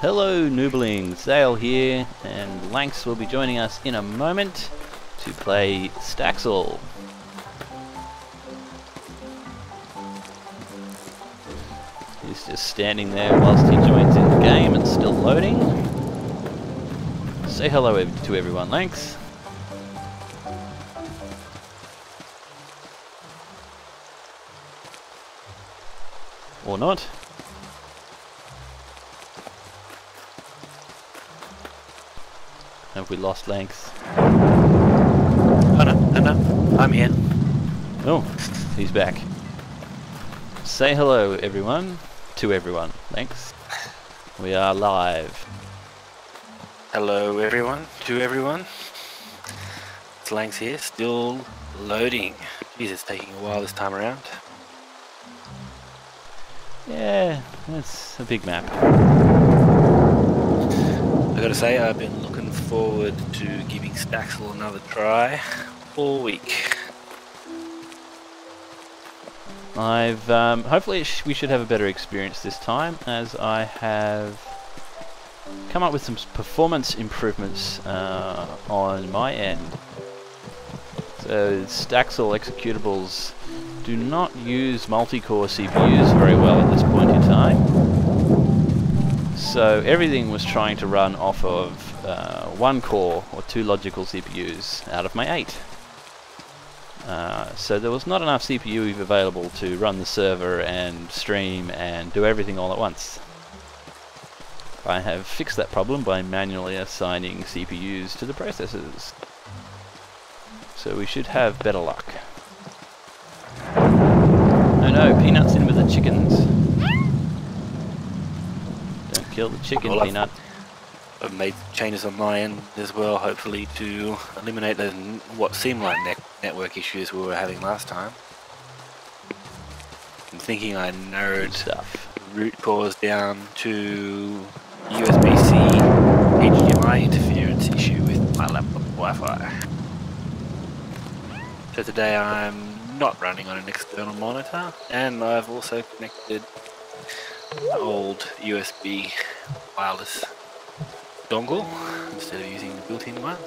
Hello nooblings, Zailleh here, and Lankz will be joining us in a moment to play Staxel. He's just standing there whilst he joins in the game and still loading. Say hello to everyone, Lankz. Or not. Have we lost Lankz? Oh no, I'm here. Oh, he's back. Say hello everyone, to everyone, Lankz. We are live. Hello everyone, to everyone. It's Lankz here, still loading. Jeez, it's taking a while this time around. Yeah, it's a big map. I gotta say, I've been looking forward to giving Staxel another try all week. Hopefully we should have a better experience this time, as I have come up with some performance improvements on my end. So Staxel executables do not use multi-core CPUs very well at this point in time. So everything was trying to run off of one core or two logical CPUs out of my 8. So there was not enough CPU available to run the server and stream and do everything all at once. I have fixed that problem by manually assigning CPUs to the processors. So we should have better luck. Oh no, Peanut's in with the chickens. Don't kill the chicken, well, Peanut. I've made changes on my end as well, hopefully to eliminate those what seemed like network issues we were having last time. I'm thinking I narrowed root cause down to USB-C HDMI interference issue with my laptop Wi-Fi. So today I'm not running on an external monitor, and I've also connected an old USB wireless dongle instead of using the built-in one.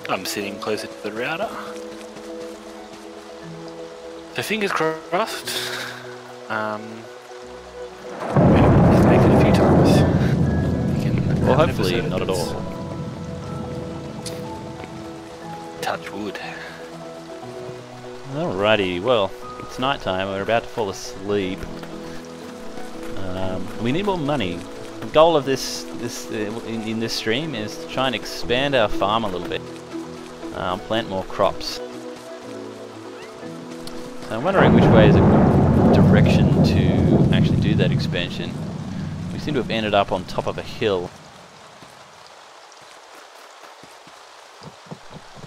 I'm sitting closer to the router, so fingers crossed. We've connected a few times. Well, hopefully not at all. Touch wood. Alrighty, well, it's night time. We're about to fall asleep. We need more money. The goal of this in this stream is to try and expand our farm a little bit, plant more crops. So I'm wondering which way is a good direction to actually do that expansion. We seem to have ended up on top of a hill,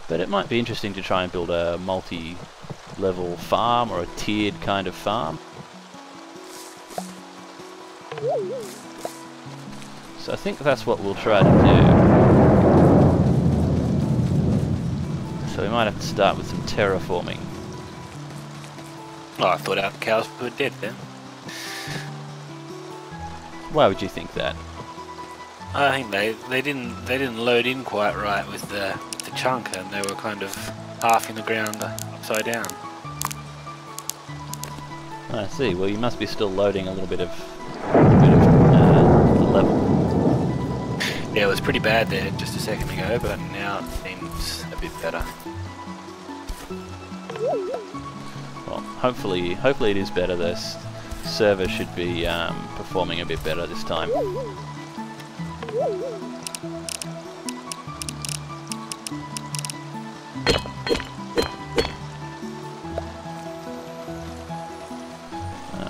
but it might be interesting to try and build a multi-level farm or a tiered kind of farm. So I think that's what we'll try to do. So we might have to start with some terraforming. Oh, I thought our cows were dead then. Why would you think that? I think they didn't load in quite right with the chunk, and they were kind of half in the ground upside down. I see. Well, you must be still loading a little bit of the level. Yeah, it was pretty bad there just a second ago, but now it seems a bit better. Well, hopefully it is better. This server should be performing a bit better this time.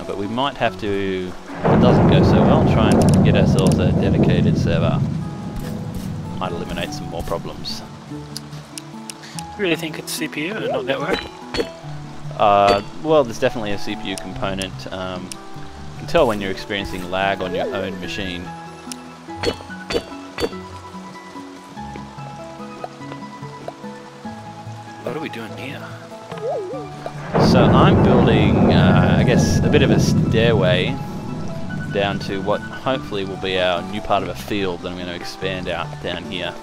But we might have to, if it doesn't go so well, try and get ourselves a dedicated server. Might eliminate some more problems. You really think it's CPU and not network? Well, there's definitely a CPU component. You can tell when you're experiencing lag on your own machine. What are we doing here? So I'm building, I guess, a bit of a stairway down to what hopefully will be our new part of a field that I'm going to expand out down here.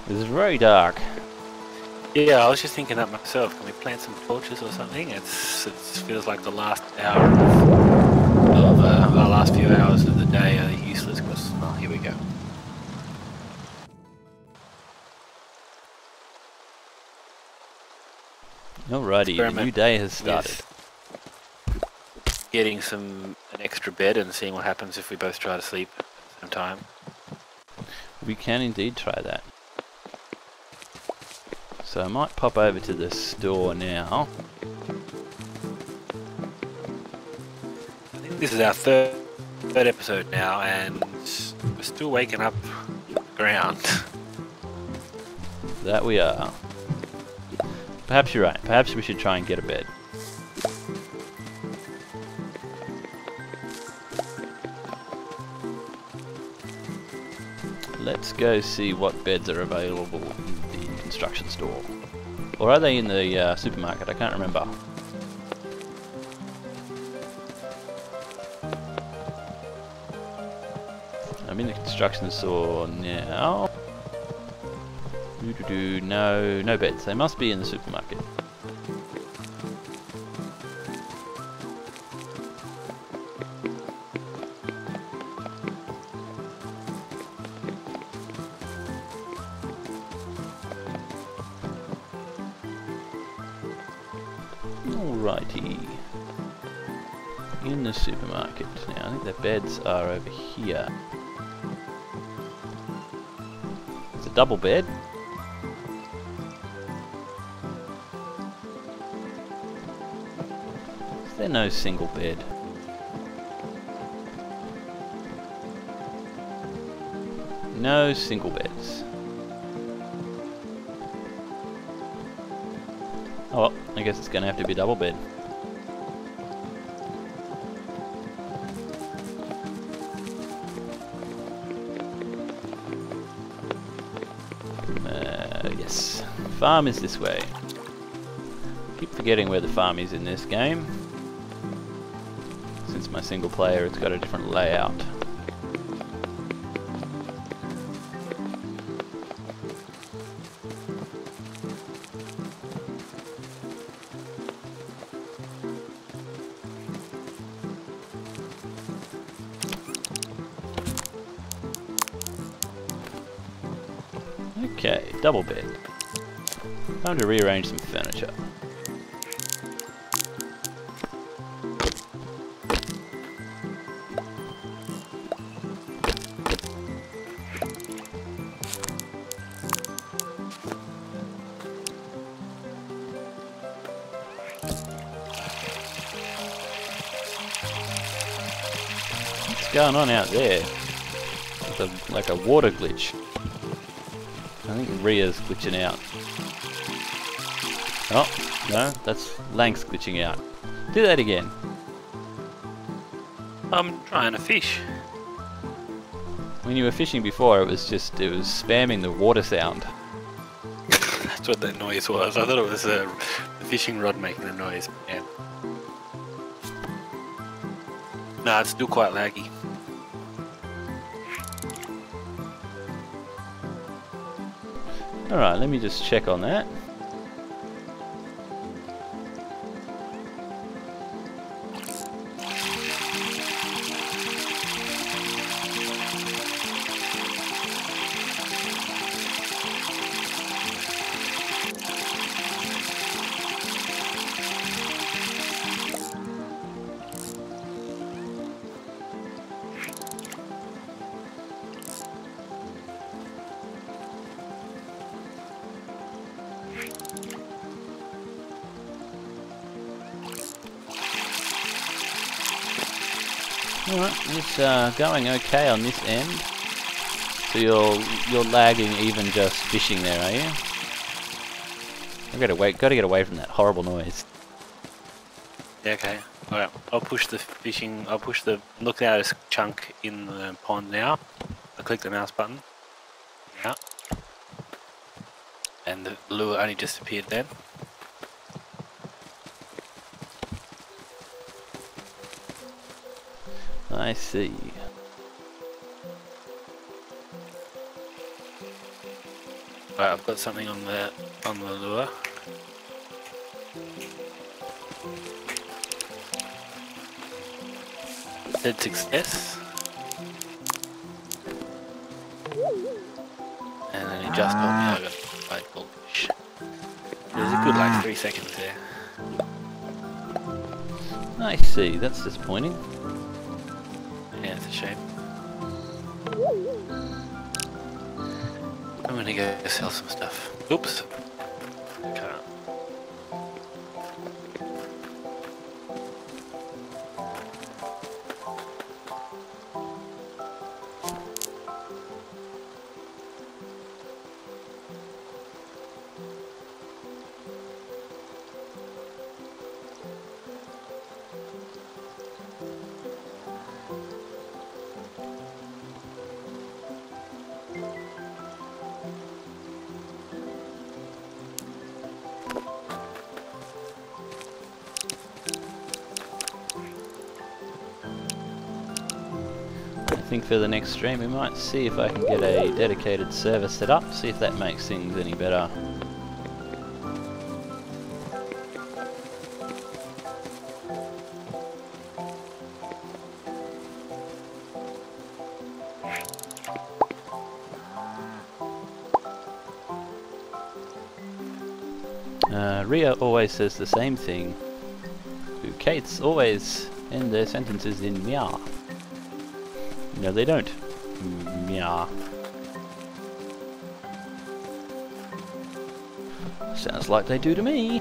This is very dark. Yeah, I was just thinking that myself. Can we plant some torches or something? It feels like the last hour of our last few hours of the day are useless because, oh, here we go. Alrighty, the new day has started. Getting an extra bed and seeing what happens if we both try to sleep at the same time. We can indeed try that. So I might pop over to the store now. I think this is our third episode now, and we're still waking up the ground. That we are. Perhaps you're right. Perhaps we should try and get a bed. Let's go see what beds are available in the construction store. Or are they in the supermarket? I can't remember. I'm in the construction store now. No beds. They must be in the supermarket. Alrighty. In the supermarket. Now, I think the beds are over here. It's a double bed. Is there no single bed? No single beds. Oh, well, I guess it's going to have to be a double bed. Yes. Farm is this way. Keep forgetting where the farm is in this game. Since my single player, it's got a different layout. Okay, double bed. Time to rearrange some furniture. What's going on out there? Like a water glitch. I think Ria's glitching out. Oh, no, that's Lankz glitching out. Do that again. I'm trying to fish. When you were fishing before, it was spamming the water sound. That's what that noise was. I thought it was the fishing rod making the noise. Yeah. No, it's still quite laggy. Alright, let me just check on that. Alright, it's going okay on this end. So you're lagging even just fishing there, are you? Gotta get away from that horrible noise. Yeah, okay. Alright, I'll push the look at this chunk in the pond now. I click the mouse button. Yeah. And the lure only just appeared then. I see. Right, I've got something on the lure. Said success. And then he just told me I got a bite goldfish. There's a good like 3 seconds there. I see, that's disappointing. Yeah, it's a shame. I'm gonna go sell some stuff. Oops. Can't. I think for the next stream we might see if I can get a dedicated server set up, see if that makes things any better. Ria always says the same thing. Kate's always end their sentences in meow. No, they don't. Meow. Sounds like they do to me.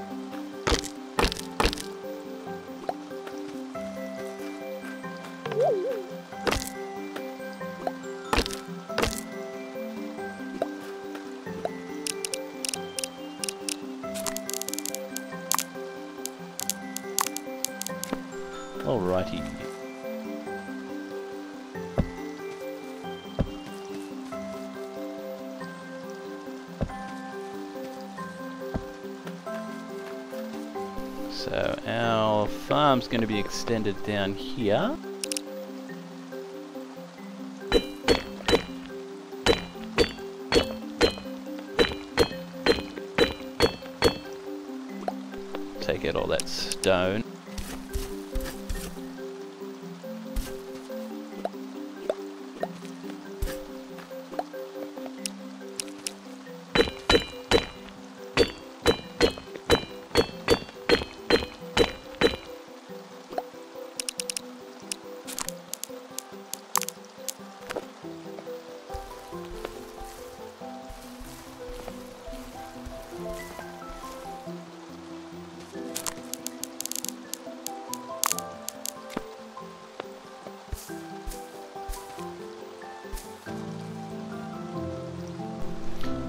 Alrighty. So our farm's going to be extended down here. Take out all that stone.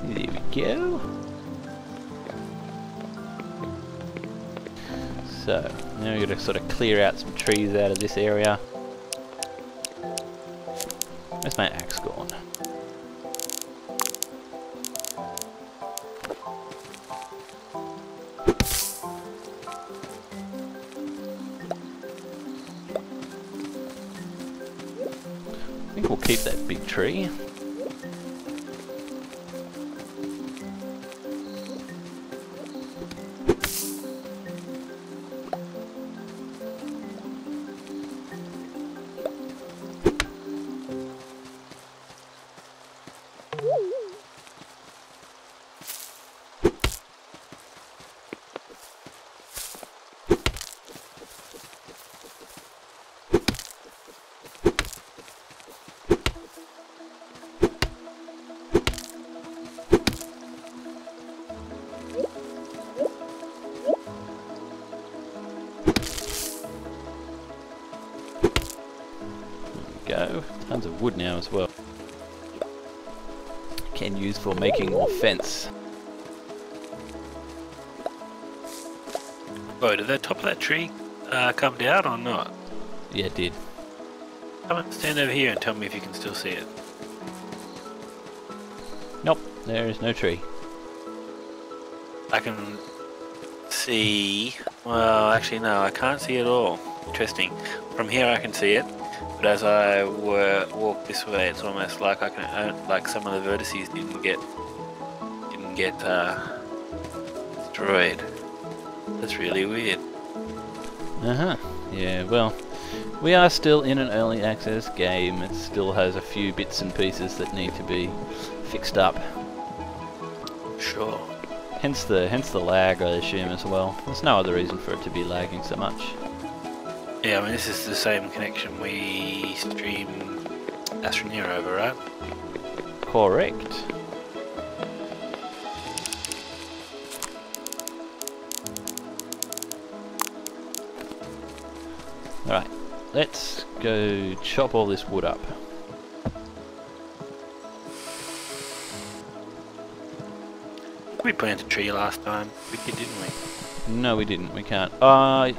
There we go. So, now we've got to sort of clear out some trees out of this area. Where's my axe gone? I think we'll keep that big tree. Go. Tons of wood now as well. Can use for making more fence. Oh, did the top of that tree come down or not? Yeah, it did. Come and stand over here and tell me if you can still see it. Nope, there is no tree. I can see... Well, actually no, I can't see at all. Interesting. From here I can see it, but as I walk this way, it's almost like I can... like some of the vertices didn't get destroyed. That's really weird. Yeah, well, we are still in an early access game. It still has a few bits and pieces that need to be fixed up. Sure. Hence the lag, I assume, as well. There's no other reason for it to be lagging so much. Yeah, I mean, this is the same connection we stream Astroneer over, right? Correct. Alright, let's go chop all this wood up. We planted a tree last time. We did, didn't we? No, we didn't. We can't.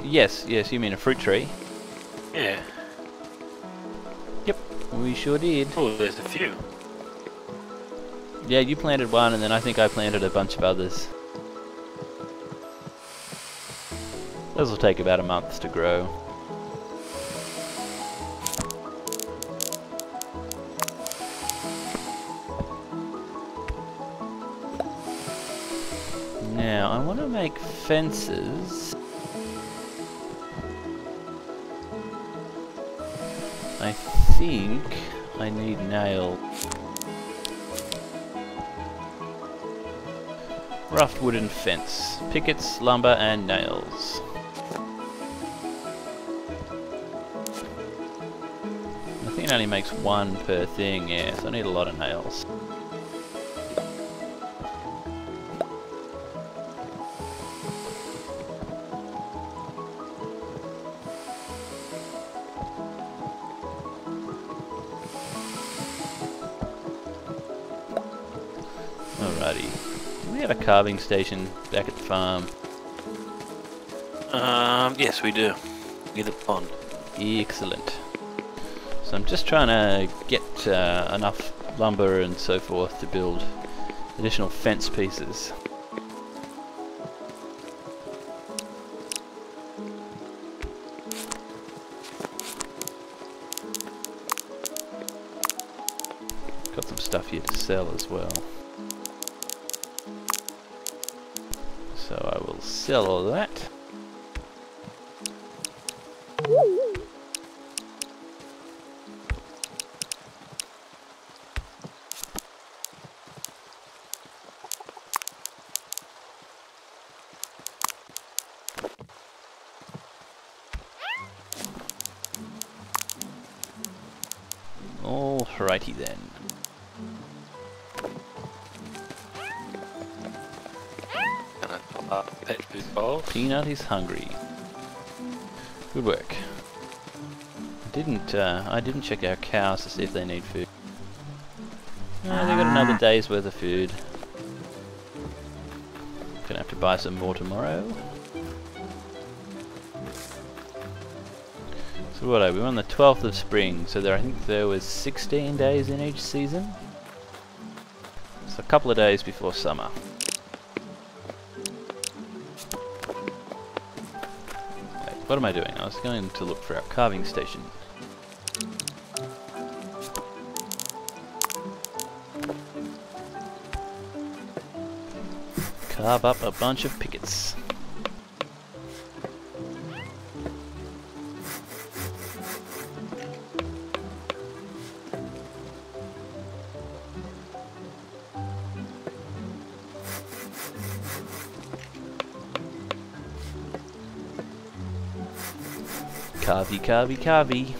Yes, you mean a fruit tree? Yeah. Yep, we sure did. Oh, there's a few. Yeah, you planted one, and then I think I planted a bunch of others. Those will take about a month to grow. Now, I want to make fences. I think I need nails. Rough wooden fence. Pickets, lumber, and nails. I think it only makes one per thing, yeah, so I need a lot of nails. Alrighty. Do we have a carving station back at the farm? Yes, we do. Near the pond. Excellent. So I'm just trying to get enough lumber and so forth to build additional fence pieces. Got some stuff here to sell as well. So I will sell all that. Alrighty then. Gonna top up pet food bowl. Peanut is hungry. Good work. I didn't check our cows to see if they need food. They got another day's worth of food. Gonna have to buy some more tomorrow. So what are we? We're on the 12th of spring, so I think there was 16 days in each season. So a couple of days before summer. Wait, what am I doing? I was going to look for our carving station. Carve up a bunch of pickets. Carvey, carvey, carvey.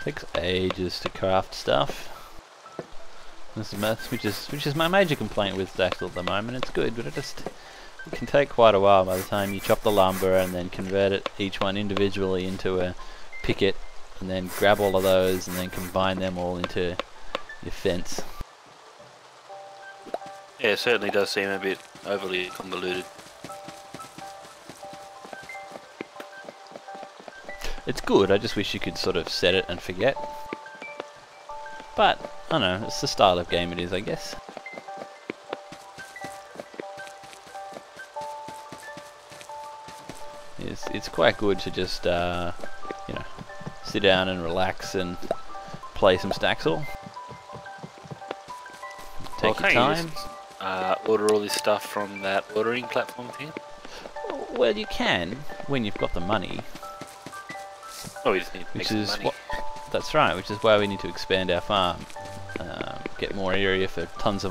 Takes ages to craft stuff. Which is my major complaint with Staxel at the moment. It's good, but it can take quite a while by the time you chop the lumber and then convert it each one individually into a picket, and then grab all of those and then combine them all into your fence. Yeah, it certainly does seem a bit overly convoluted. It's good, I just wish you could sort of set it and forget. But, I don't know, it's the style of game it is, I guess. It's quite good to just, you know, sit down and relax and play some Staxel. Take your time. Order all this stuff from that ordering platform thing? Well, you can, when you've got the money. Oh, we just need to make some money. That's right, which is why we need to expand our farm. Get more area for tons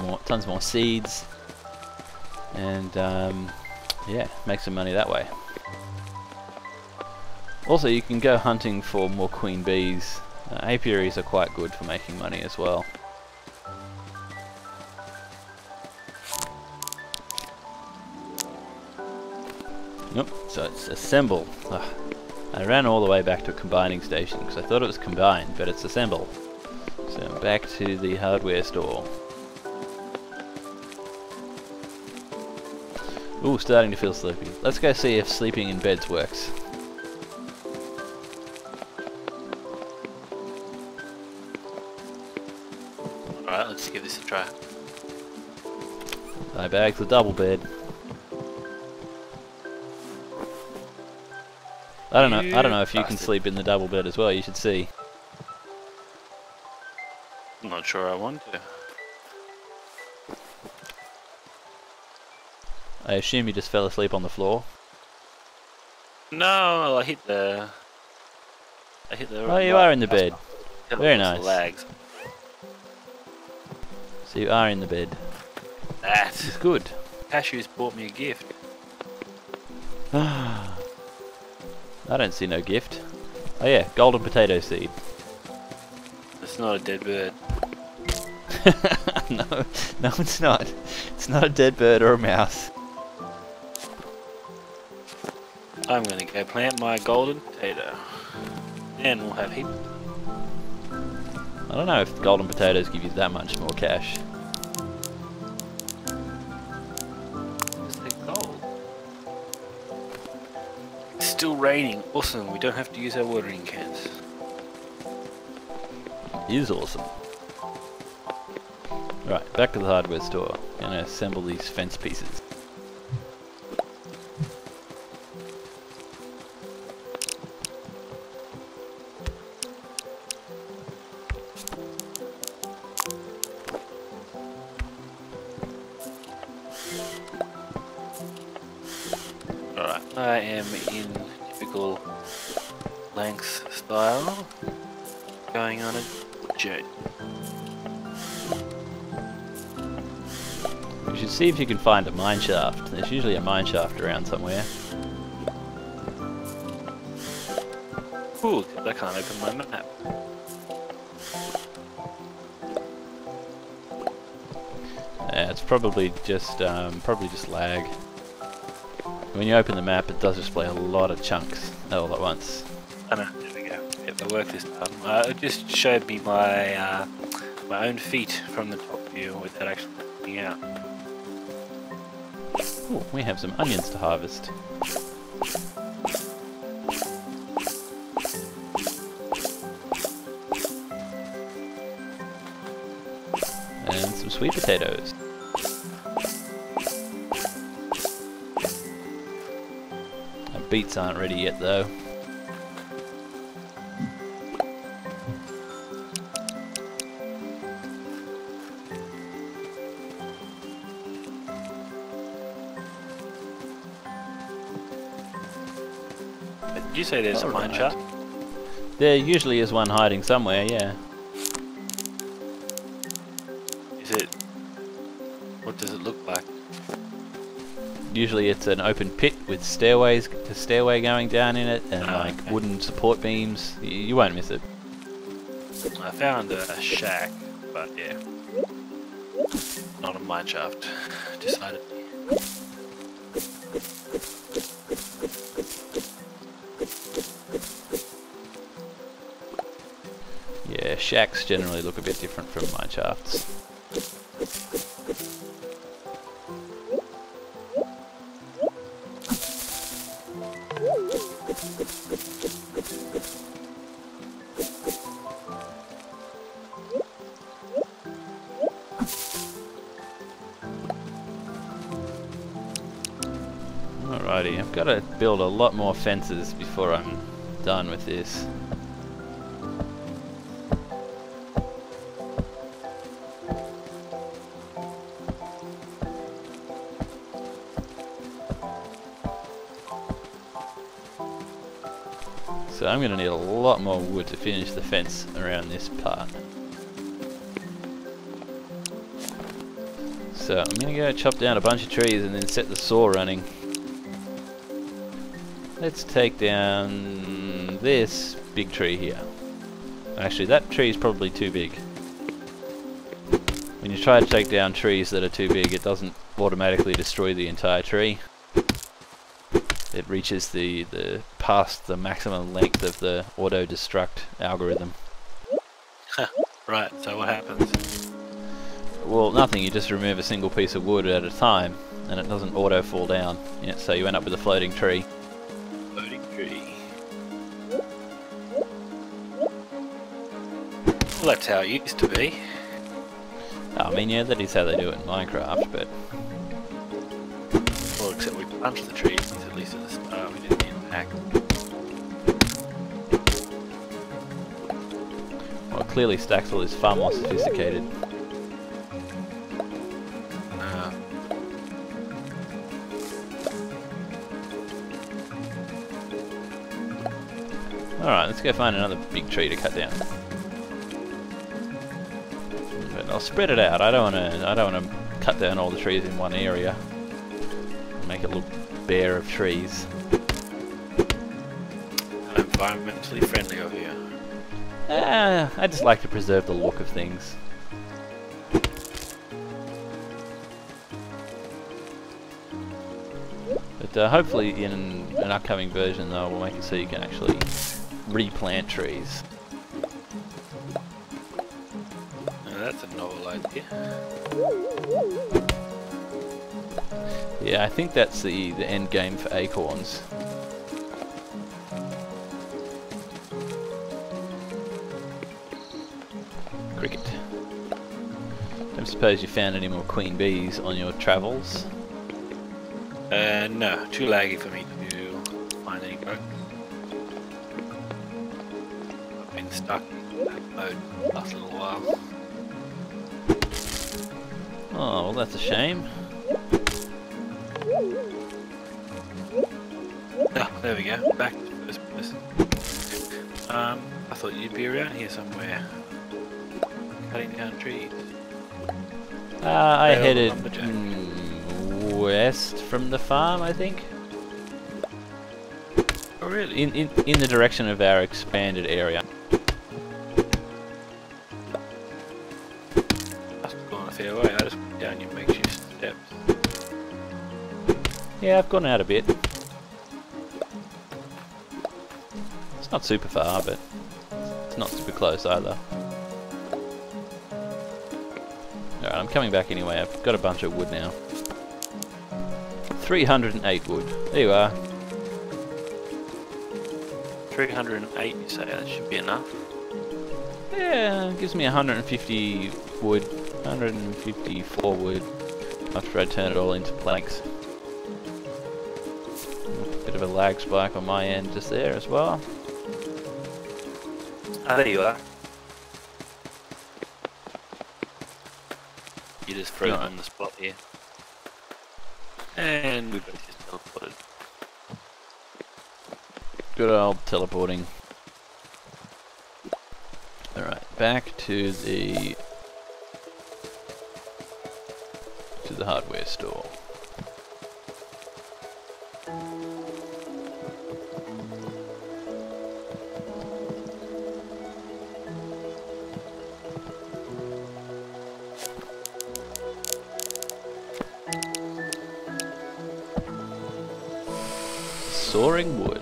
more seeds. And, yeah, make some money that way. Also, you can go hunting for more queen bees. Apiaries are quite good for making money as well. Yep, so it's assemble. Ugh. I ran all the way back to a combining station because I thought it was combined, but it's assemble. So back to the hardware store. Ooh, starting to feel sleepy. Let's go see if sleeping in beds works. Alright, let's give this a try. My bag's a double bed. I don't know if you can sleep in the double bed as well, you should see. I'm not sure I want to. I assume you just fell asleep on the floor. No, I hit the. Oh, you are in the bed. Very nice. Lags. So you are in the bed. That's good. Cashews bought me a gift. I don't see no gift. Oh yeah, golden potato seed. It's not a dead bird. No, it's not. It's not a dead bird or a mouse. I'm gonna go plant my golden potato. And we'll have heat. I don't know if golden potatoes give you that much more cash. Still raining. Awesome. We don't have to use our watering cans. It is awesome. Right, back to the hardware store. Gonna assemble these fence pieces. Alright, I am in typical Lankz style, going on a journey. You should see if you can find a mine shaft. There's usually a mine shaft around somewhere. Ooh, I can't open my map. Yeah, it's probably just lag. When you open the map, it does display a lot of chunks all at once. Oh no, there we go. Yep, that worked this time. It just showed me my my own feet from the top view without actually looking out. Ooh, we have some onions to harvest. And some sweet potatoes. Beets aren't ready yet though. Did you say there's a mine shaft? There usually is one hiding somewhere, yeah. Is it? What does it look like? Usually it's an open pit with stairways, a stairway going down in it, and like okay. wooden support beams. You won't miss it. I found a shack, but yeah. not a mine shaft, decidedly. Yeah, shacks generally look a bit different from mine shafts. Alrighty, I've got to build a lot more fences before I'm done with this. So I'm going to need a lot more wood to finish the fence around this part. So I'm going to go chop down a bunch of trees and then set the saw running. Let's take down this big tree here. Actually, that tree is probably too big. When you try to take down trees that are too big, it doesn't automatically destroy the entire tree. It reaches the past the maximum length of the auto-destruct algorithm. Right, so what happens? Well, nothing, you just remove a single piece of wood at a time, and it doesn't auto fall down. Yeah, so you end up with a floating tree. Floating tree. Well, that's how it used to be. I mean, yeah, that is how they do it in Minecraft, but... Well, except we punched the trees, at least at the start, we didn't impact. Well, clearly Staxel is far more sophisticated. Alright, let's go find another big tree to cut down. But I'll spread it out. I don't want to cut down all the trees in one area. Make it look bare of trees. Environmentally friendly over here. I just like to preserve the look of things. But hopefully in an upcoming version though, we'll make it so you can actually replant trees. Now that's a novel idea. Yeah, I think that's the end game for acorns. Cricket. Don't suppose you found any more queen bees on your travels? No, too laggy for me to find any growth. I've been stuck in that mode the last little while. Oh, well that's a shame. Ah, there we go, back to first person. I thought you'd be around here somewhere, cutting down trees. I headed west from the farm, I think. Oh really? In the direction of our expanded area. Must have gone a fair way. I just went down your makeshift steps. Yeah, I've gone out a bit. It's not super far, but it's not super close either. Alright, I'm coming back anyway. I've got a bunch of wood now. 308 wood. There you are. 308, you say? That should be enough. Yeah, it gives me 150 wood. 154 wood. After I turn it all into planks. Bit of a lag spike on my end just there as well. Ah, there you are. You just froze on the spot here. And we've got just teleported. Good old teleporting. Alright, back to the hardware store. sawing wood.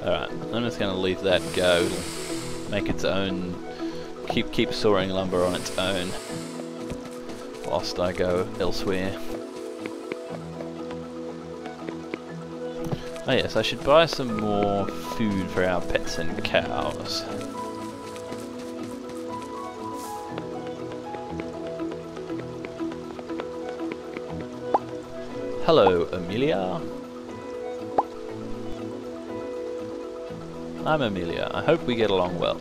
Alright, I'm just going to leave that go. It'll make its own, keep sawing lumber on its own whilst I go elsewhere. Oh yes, I should buy some more food for our pets and cows. Hello, Amelia. I'm Amelia. I hope we get along well.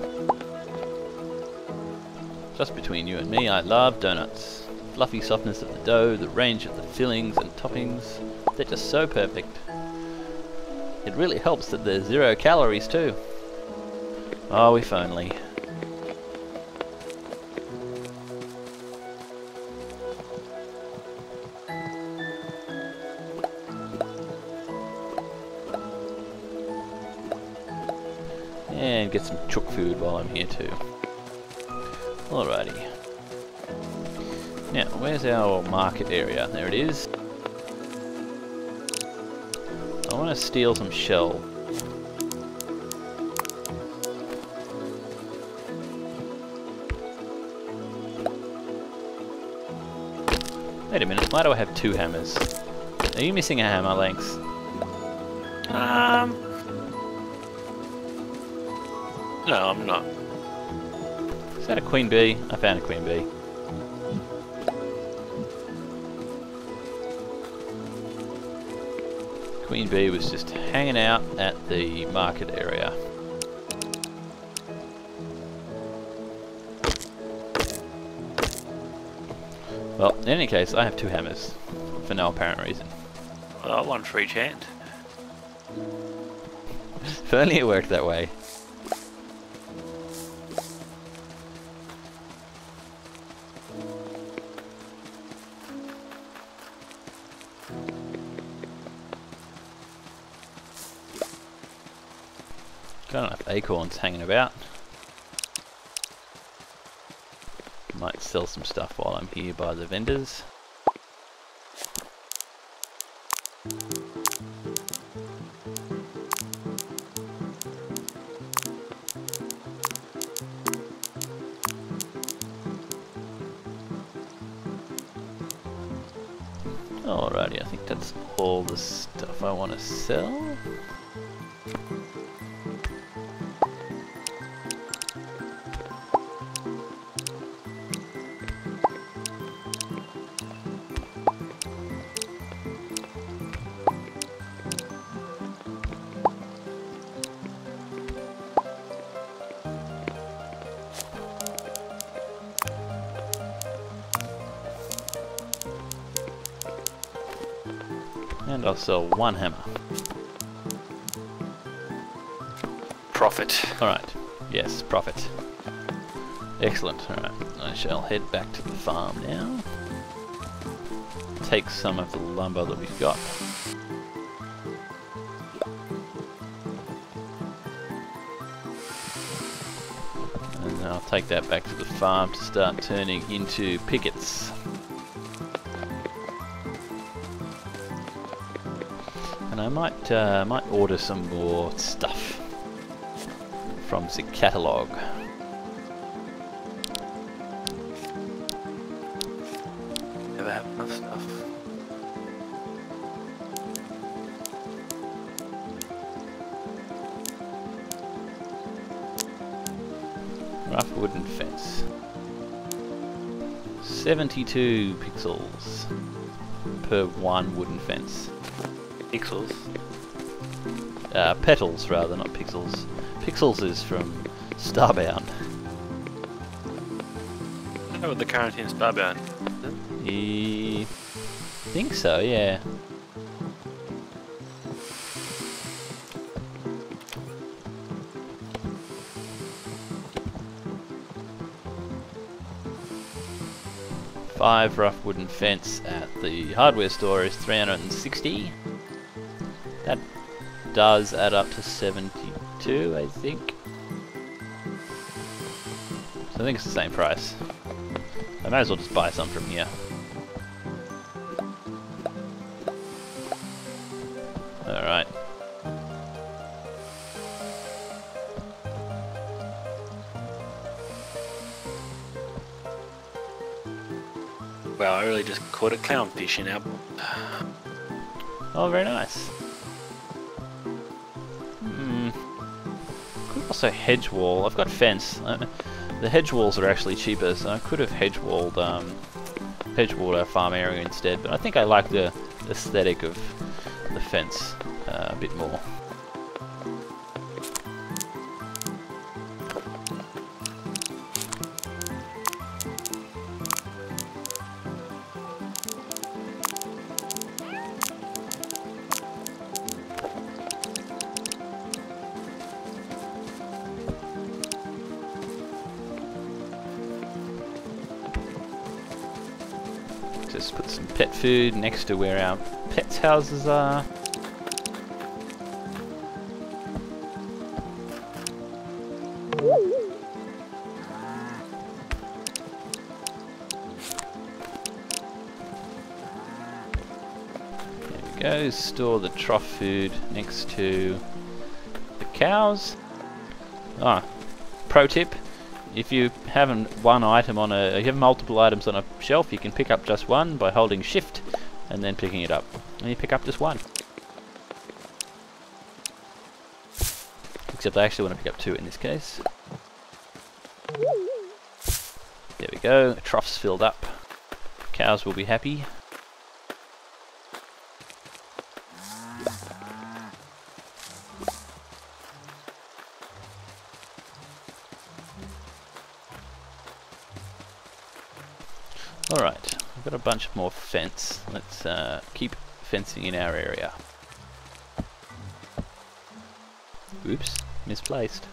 Just between you and me, I love donuts. Fluffy softness of the dough, the range of the fillings and toppings. They're just so perfect. It really helps that there's 0 calories too. Oh, if only. And get some chook food while I'm here too. Alrighty. Now, where's our market area? There it is. I want to steal some shell. Wait a minute, why do I have 2 hammers? Are you missing a hammer, Lankz? No, I'm not. Is that a queen bee? I found a queen bee. Queen bee was just hanging out at the market area. Well, in any case, I have 2 hammers, for no apparent reason. Well, one for each hand. If only it worked that way. Got enough acorns hanging about. Might sell some stuff while I'm here by the vendors. Alrighty, I think that's all the stuff I want to sell. And I'll sell 1 hammer. Profit. Alright, yes, profit. Excellent, alright. I shall head back to the farm now. Take some of the lumber that we've got. And I'll take that back to the farm to start turning into pickets. And I might order some more stuff from the catalogue. Never have enough stuff. Rough wooden fence. 72 pixels per 1 wooden fence. Pixels. Petals rather, not pixels. Pixels is from Starbound. How about the current in Starbound? I think so, yeah. Five rough wooden fence at the hardware store is 360. That does add up to 72, I think. So I think it's the same price. I might as well just buy some from here. Alright. Wow, I really just caught a clownfish in our... Oh, very nice. Could also hedge wall. I've got fence. The hedge walls are actually cheaper, so I could have hedge walled our farm area instead. But I think I like the aesthetic of the fence a bit more. Just put some pet food next to where our pets' houses are. There we go, store the trough food next to the cows. Pro tip. If you have one item on you have multiple items on a shelf, you can pick up just one by holding shift and then picking it up. And you pick up just one. Except I actually want to pick up two in this case. There we go, the trough's filled up. Cows will be happy. Alright, I've got a bunch more fence. Let's keep fencing in our area. Oops, misplaced.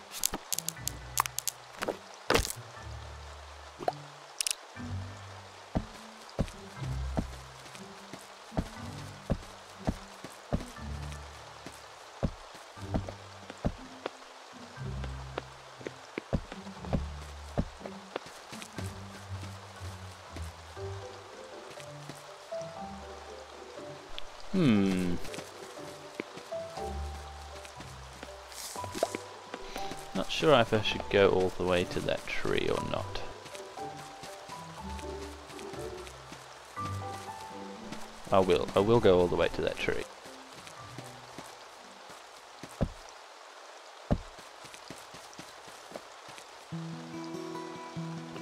Not sure if I should go all the way to that tree or not. I will go all the way to that tree.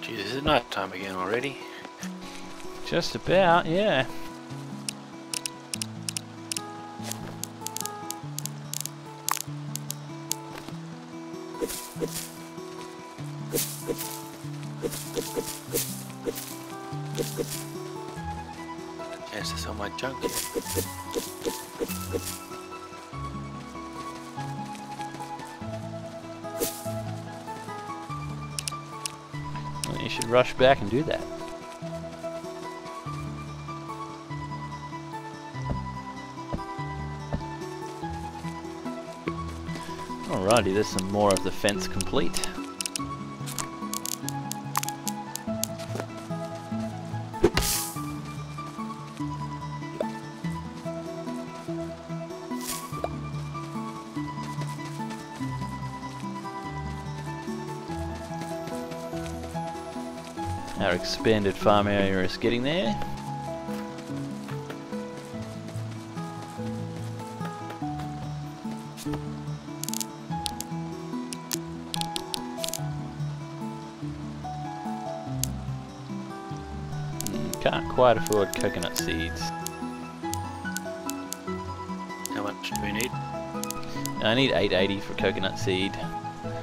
Jeez, is it night time again already? Just about, yeah. Chance to sell my junk. Well, you should rush back and do that. Alrighty, there's some more of the fence complete. Our expanded farm area is getting there. Can't quite afford coconut seeds. How much do we need? I need 880 for coconut seed.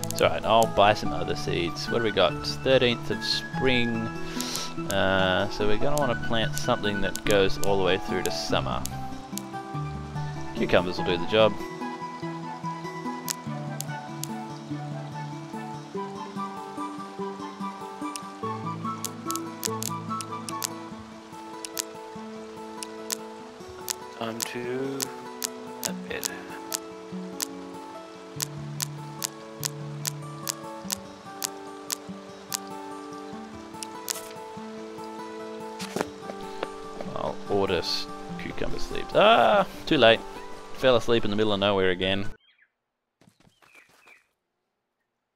It's alright, I'll buy some other seeds. What do we got? 13th of spring. So we're going to want to plant something that goes all the way through to summer. Cucumbers will do the job. Time to bed. lettuce, cucumber seeds. Ah, too late. Fell asleep in the middle of nowhere again.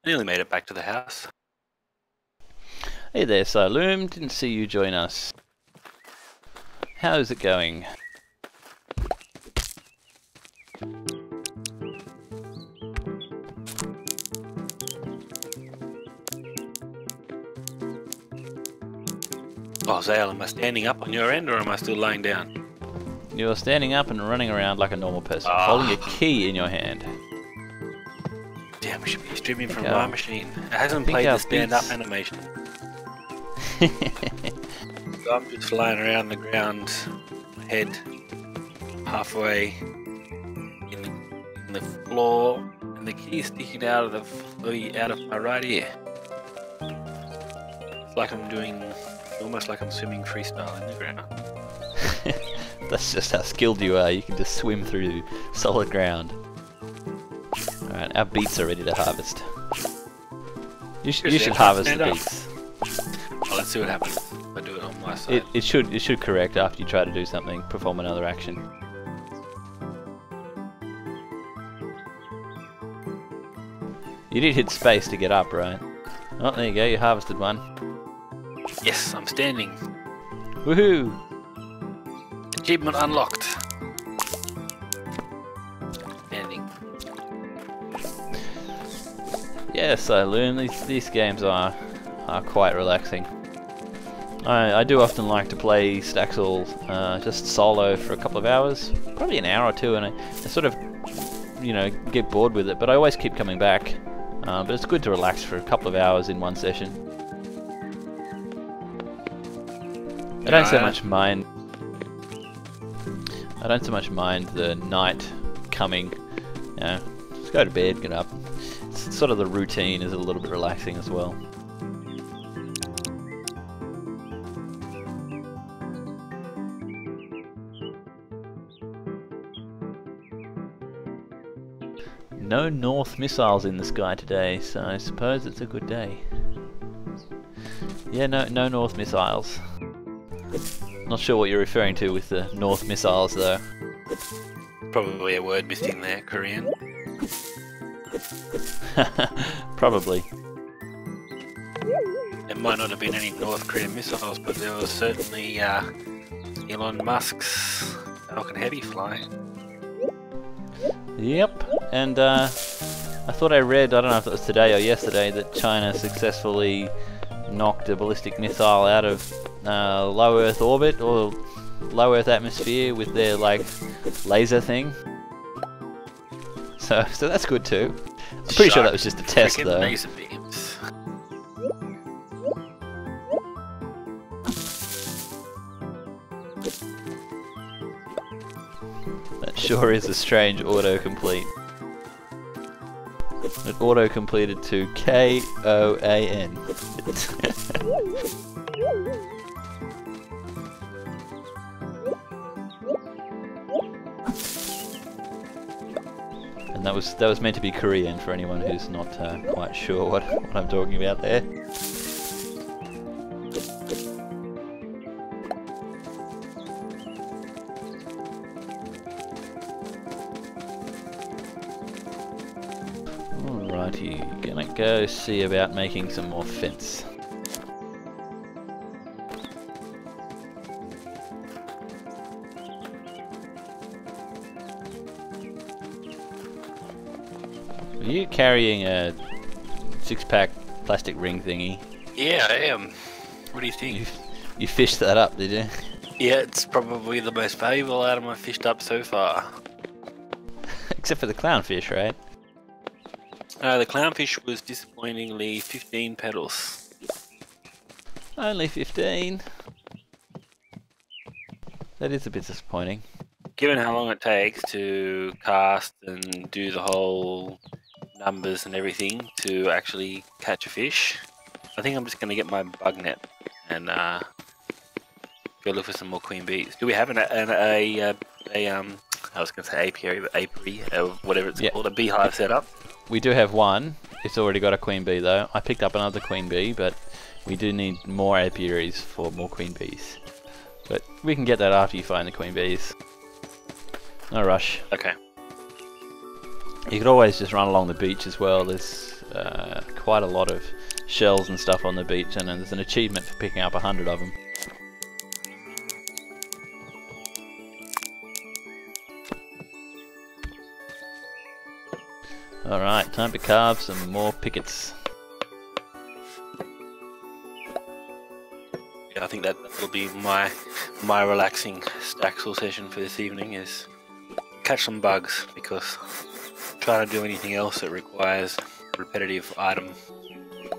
Nearly made it back to the house. Hey there, Siloom. Didn't see you join us. How's it going? Oh, Zailleh, am I standing up on your end or am I still lying down? You're standing up and running around like a normal person, holding a key in your hand. Damn, we should be streaming from my machine. It hasn't played the stand-up animation. So I'm just flying around the ground, head halfway in the floor, and the key is sticking out of my right ear. It's like I'm doing, almost like I'm swimming freestyle in the ground. That's just how skilled you are. You can just swim through solid ground. Alright, our beets are ready to harvest. You should harvest the beets. Well, let's see what happens if I do it on my side. It should correct after you try to do something, perform another action. You did hit space to get up, right? Oh, there you go, you harvested one. Yes, I'm standing. Woohoo! Achievement unlocked. Standing. Yes, I learn these games are quite relaxing. I do often like to play Staxel just solo for a couple of hours, probably an hour or two, and I sort of, you know, get bored with it. But I always keep coming back. But it's good to relax for a couple of hours in one session. I don't so much mind. I don't so much mind the night coming. You know, just go to bed, get up. It's sort of the routine is a little bit relaxing as well. No North missiles in the sky today, so I suppose it's a good day. Yeah, no North missiles. Not sure what you're referring to with the North missiles, though. Probably a word missing there, Korean. Probably. There might not have been any North Korean missiles, but there was certainly Elon Musk's Falcon Heavy flying. Yep, and I thought I read, I don't know if it was today or yesterday, that China successfully knocked a ballistic missile out of low Earth orbit or low Earth atmosphere with their like laser thing. So that's good too. I'm pretty sure that was just a test though. Laser beams. That sure is a strange autocomplete. It auto-completed to K-O-A-N. And that was meant to be Korean for anyone who's not quite sure what I'm talking about there. Alrighty, gonna go see about making some more fence. Are you carrying a 6-pack plastic ring thingy? Yeah, I am. What do you think? You fished that up, did you? Yeah, it's probably the most valuable item I've fished up so far. Except for the clownfish, right? The clownfish was disappointingly 15 petals. Only 15. That is a bit disappointing. Given how long it takes to cast and do the whole numbers and everything to actually catch a fish, I think I'm just going to get my bug net and go look for some more queen bees. Do we have I was going to say apiary, but apiary, whatever it's called, a beehive setup? We do have one. It's already got a queen bee though. I picked up another queen bee, but we do need more apiaries for more queen bees. But we can get that after you find the queen bees. No rush. Okay. You could always just run along the beach as well. There's quite a lot of shells and stuff on the beach, and there's an achievement for picking up 100 of them. Alright, time to carve some more pickets. Yeah, I think that'll be my relaxing Staxel session for this evening, is catch some bugs, because trying to do anything else that requires repetitive item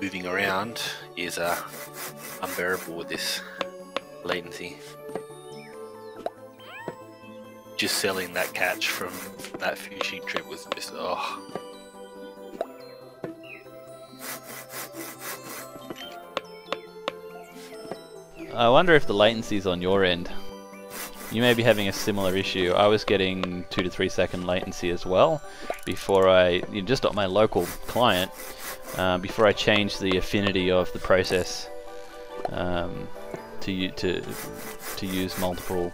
moving around is unbearable with this latency. Just selling that catch from that fishing trip was just, oh. I wonder if the latency's on your end. You may be having a similar issue. I was getting 2 to 3 second latency as well before just on my local client, before I changed the affinity of the process to use multiple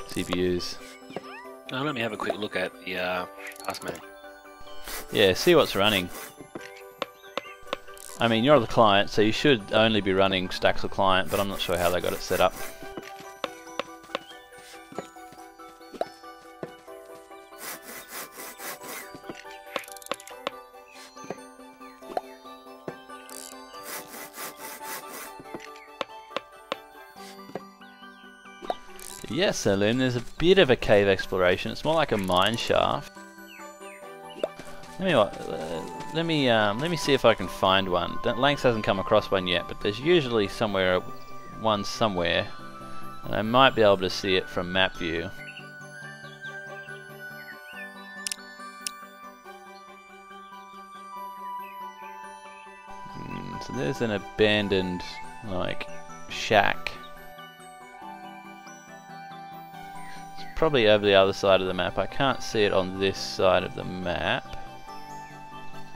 CPUs. Now let me have a quick look at the task manager. Yeah, see what's running. I mean, you're the client, so you should only be running Staxel client, but I'm not sure how they got it set up. Yes, Saloon, there's a bit of a cave exploration. It's more like a mine shaft. Let me see if I can find one. Lankz hasn't come across one yet, but there's usually one somewhere, and I might be able to see it from map view. So there's an abandoned, like, shack. It's probably over the other side of the map. I can't see it on this side of the map.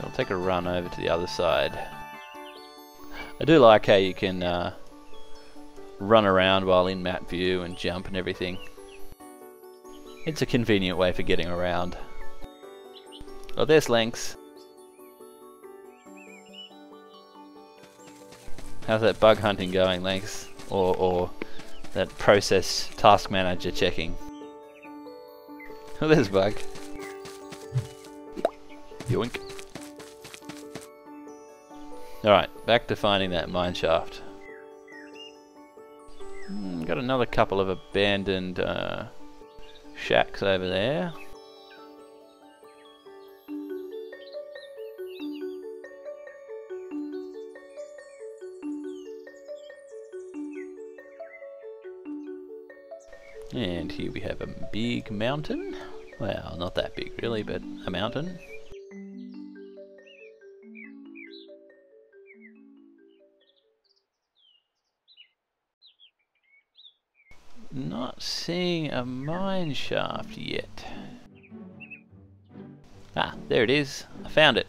I'll take a run over to the other side. I do like how you can run around while in map view and jump and everything. It's a convenient way for getting around. Oh, there's Lankz. How's that bug hunting going, Lankz? Or that process task manager checking? Oh, there's Bug. Yoink. Alright, back to finding that mine shaft. Got another couple of abandoned shacks over there. And here we have a big mountain. Well, not that big really, but a mountain. Not seeing a mine shaft yet. Ah, there it is. I found it.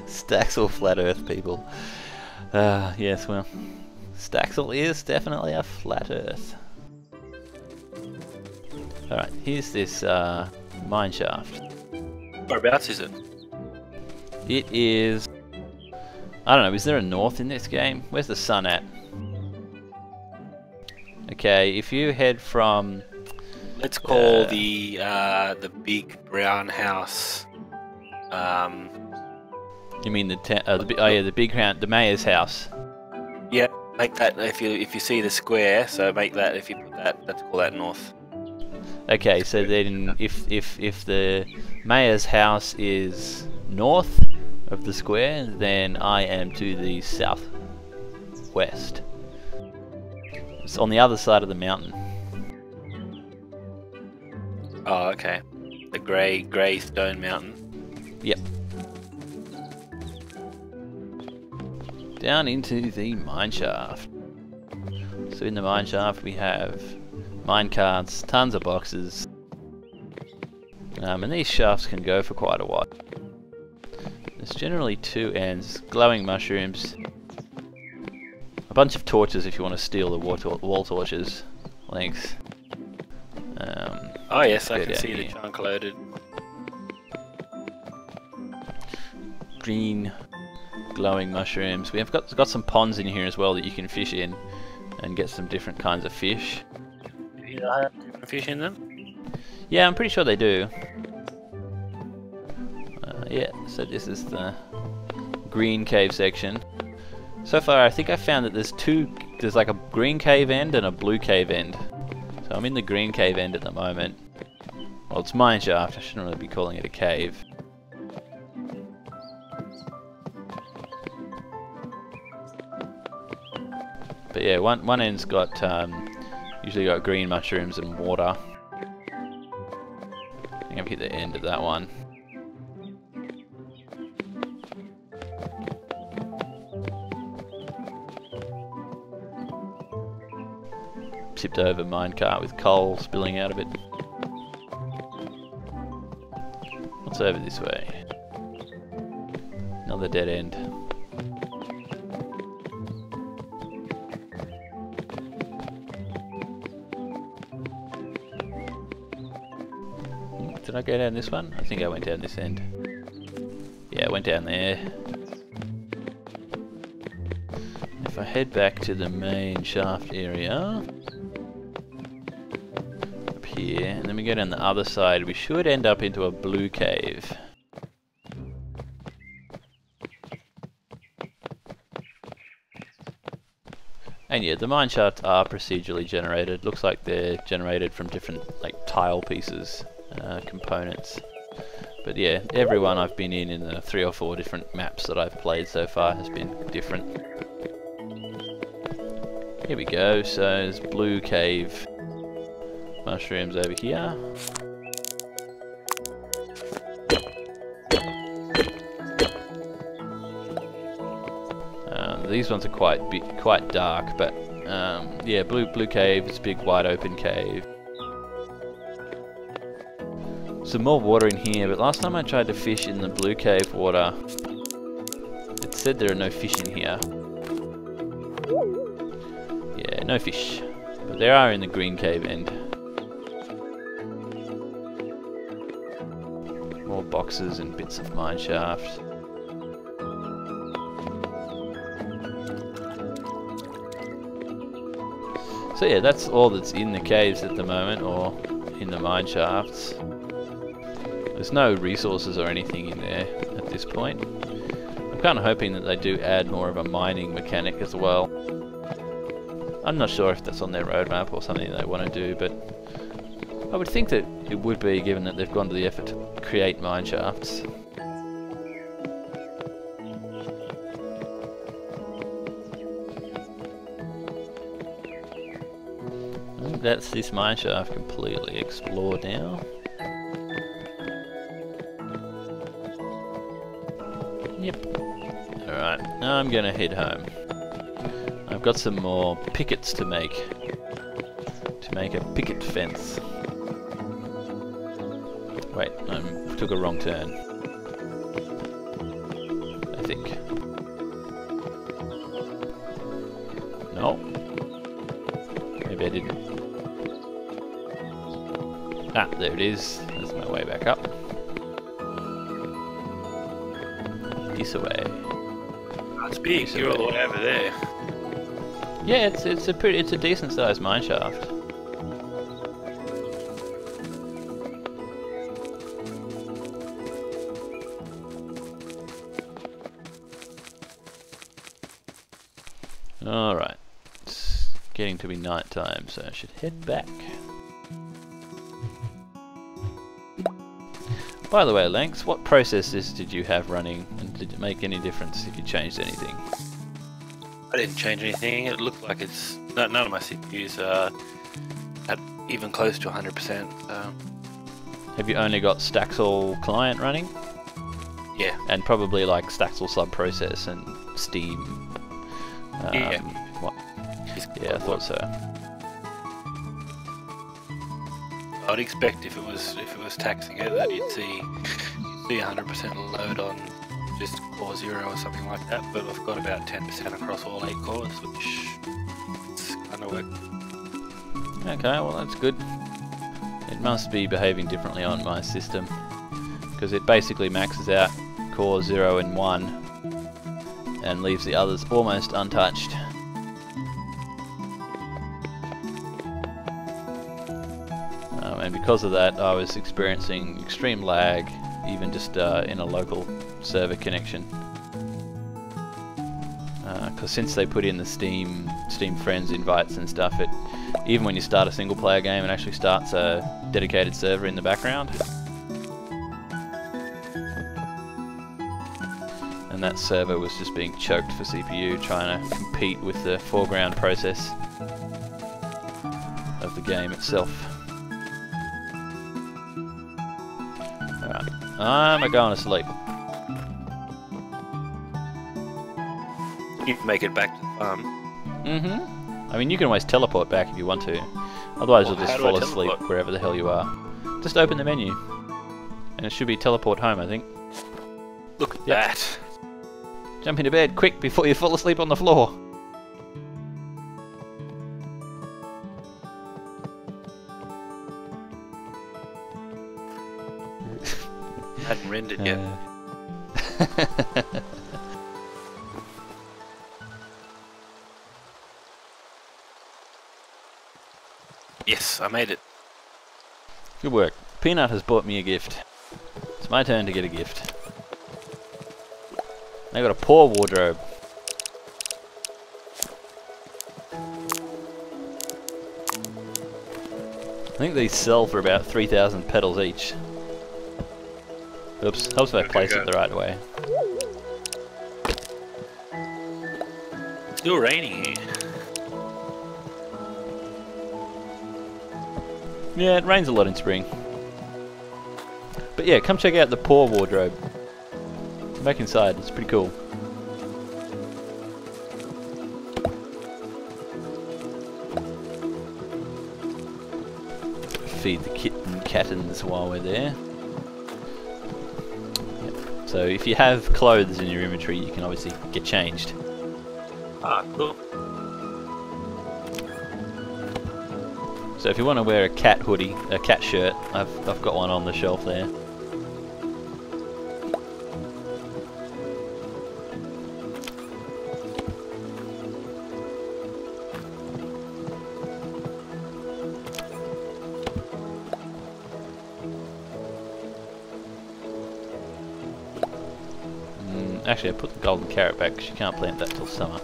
Staxel flat earth people. Yes, well, Staxel is definitely a flat earth. Alright, here's this mine shaft. Whereabouts is it? It is... I don't know, is there a north in this game? Where's the sun at? Okay, if you head from... Let's call the big brown house. You mean the big house, the mayor's house? Yeah, make that, if you see the square, so make that, if you put that, let's call that north. Okay, so then if the mayor's house is north of the square, then I am to the southwest. It's on the other side of the mountain. Oh, okay. The grey stone mountain. Yep. Down into the mine shaft. So in the mine shaft we have mine carts, tons of boxes, And these shafts can go for quite a while. There's generally 2 ends, glowing mushrooms, a bunch of torches if you want to steal the wall torches, Lankz. Oh yes, I can down see here. the chunk loaded. Green glowing mushrooms. We have got some ponds in here as well that you can fish in and get some different kinds of fish. Do you have different fish in them? Yeah, I'm pretty sure they do. Yeah, so this is the green cave section. So far I think I found that there's like a green cave end and a blue cave end. So I'm in the green cave end at the moment. Well, it's mine shaft, I shouldn't really be calling it a cave. But yeah, one end's got usually got green mushrooms and water. I think I've hit the end of that one. Tipped over minecart with coal spilling out of it. What's over this way? Another dead end. Did I go down this one? I think I went down this end. Yeah, I went down there. If I head back to the main shaft area, up here, and then we go down the other side, we should end up into a blue cave. And yeah, the mine shafts are procedurally generated. Looks like they're generated from different like tile pieces. Components. But yeah, every one I've been in the 3 or 4 different maps that I've played so far has been different. Here we go, so there's blue cave mushrooms over here. These ones are quite dark, but yeah, blue cave, it's a big wide open cave. Some more water in here, but last time I tried to fish in the blue cave water, it said there are no fish in here. Yeah, no fish. But there are in the green cave end. More boxes and bits of mine shaft. So yeah, that's all that's in the caves at the moment, or in the mine shafts. There's no resources or anything in there at this point. I'm kind of hoping that they do add more of a mining mechanic as well. I'm not sure if that's on their roadmap or something they want to do, but I would think that it would be, given that they've gone to the effort to create mine shafts. I think that's this mine shaft completely explored now. Yep. Alright, now I'm gonna head home. I've got some more pickets to make a picket fence. Wait, I took a wrong turn. I think. No. Maybe I didn't. Ah, there it is. That's my way back up. This way. Oh, it's big. You're all the way over there. Yeah, it's a decent sized mine shaft. Alright. It's getting to be night time, so I should head back. By the way, Lankz, what processes did you have running, and did it make any difference if you changed anything? I didn't change anything. It looked like it's none of my CPUs are at even close to 100%. Have you only got Staxel client running? Yeah. And probably like Staxel sub-process and Steam. Yeah. Yeah, I thought so. I'd expect if it was taxing it that you'd see 100% load on just core 0 or something like that, but I've got about 10% across all 8 cores, which is kind of work. Okay, well that's good. It must be behaving differently on my system, because it basically maxes out core 0 and 1 and leaves the others almost untouched. And because of that, I was experiencing extreme lag, even just in a local server connection. Because since they put in the Steam Friends invites and stuff, even when you start a single player game, it actually starts a dedicated server in the background. And that server was just being choked for CPU, trying to compete with the foreground process of the game itself. Alright, I'm going to sleep. You can make it back to the farm. I mean, you can always teleport back if you want to. Otherwise, you'll just fall asleep teleport? wherever the hell you are. Just open the menu. And it should be teleport home, I think. Look at that. Jump into bed, quick, before you fall asleep on the floor. Hadn't rendered yet. Yes, I made it. Good work. Peanut has bought me a gift. It's my turn to get a gift. I got a poor wardrobe. I think these sell for about 3,000 petals each. Oops, helps if I place it the right way. It's still raining here. Yeah, it rains a lot in spring. But yeah, come check out the poor wardrobe. Come back inside, it's pretty cool. Feed the kittens while we're there. Yep. So if you have clothes in your inventory, you can obviously get changed. Ah, cool. So if you want to wear a cat hoodie, a cat shirt, I've got one on the shelf there. Actually, I put the golden carrot back because you can't plant that till summer.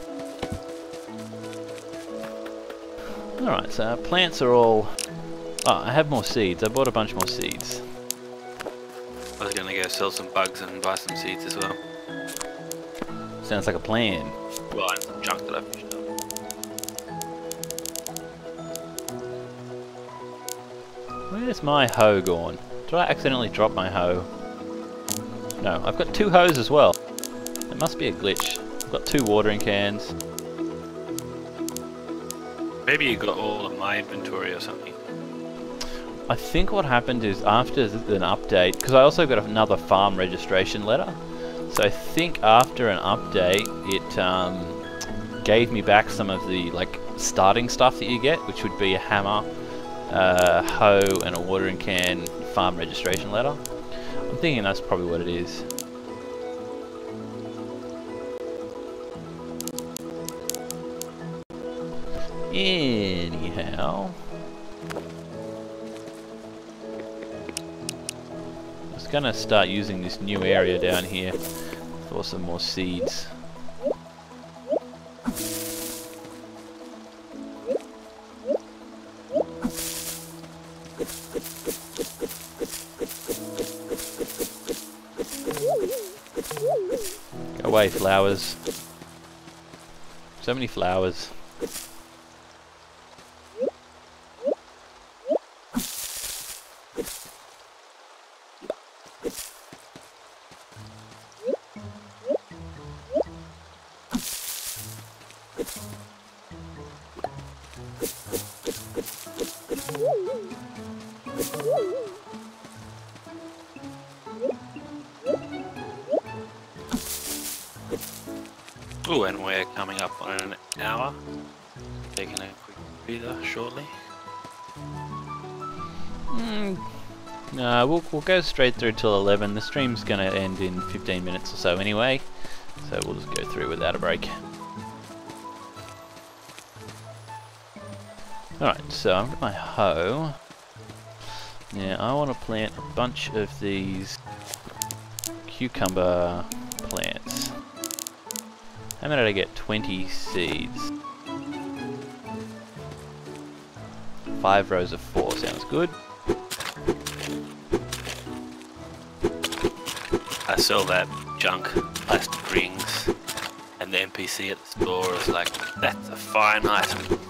Alright, so our plants are all... Oh, I have more seeds. I bought a bunch more seeds. I was gonna go sell some bugs and buy some seeds as well. Sounds like a plan. Well, and some junk that I fished up. Where's my hoe gone? Did I accidentally drop my hoe? No, I've got 2 hoes as well. It must be a glitch. I've got 2 watering cans. Maybe you got all of my inventory or something. I think what happened is after an update, because I also got another farm registration letter, so I think after an update it gave me back some of the starting stuff that you get, which would be a hammer, hoe and a watering can farm registration letter. I'm thinking that's probably what it is. Anyhow, I was gonna start using this new area down here for some more seeds. Go away, flowers. So many flowers. Oh, and we're coming up on an hour. Taking a quick breather shortly. No, we'll go straight through till 11. The stream's going to end in 15 minutes or so anyway, so we'll just go through without a break. Alright, so I've got my hoe. Yeah, I want to plant a bunch of these cucumber plants. How many did I get? 20 seeds. 5 rows of 4 sounds good. I saw that junk plastic rings, and the NPC at the store was like, "That's a fine item."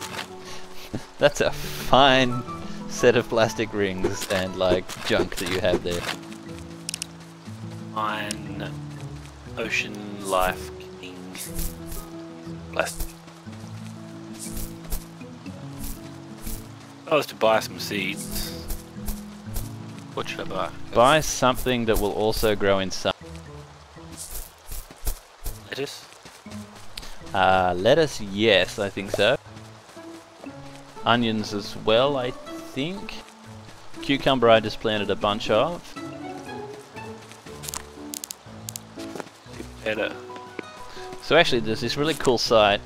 That's a fine set of plastic rings and like junk that you have there. Fine ocean life king plastic. If I was to buy some seeds, what should I buy? Buy something that will also grow in summer. Lettuce? Lettuce, yes, I think so. Onions as well, I think. Cucumber I just planted a bunch of. Potato. So actually there's this really cool site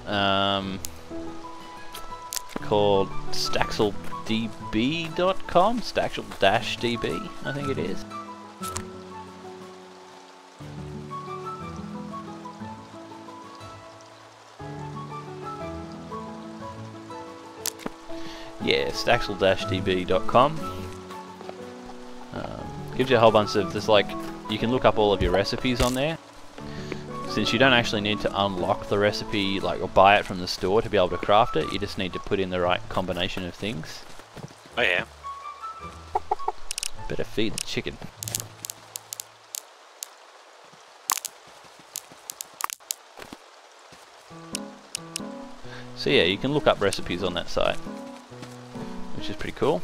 called staxeldb.com, Staxel-DB, I think it is. Yeah, Staxel-DB.com. Gives you a whole bunch of, there's like, you can look up all of your recipes on there. Since you don't actually need to unlock the recipe, like, or buy it from the store to be able to craft it, you just need to put in the right combination of things. Oh yeah. Better feed the chicken. So yeah, you can look up recipes on that site, which is pretty cool.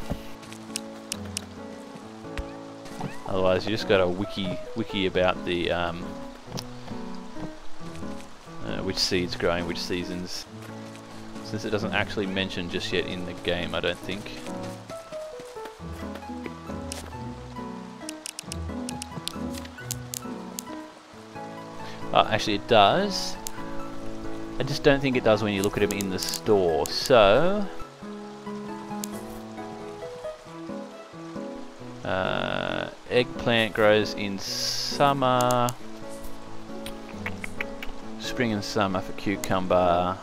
Otherwise, you just got a wiki about the which seeds growing, which seasons. Since it doesn't actually mention just yet in the game, I don't think. Actually, it does. I just don't think it does when you look at them in the store. So, eggplant grows in summer, spring and summer for cucumber.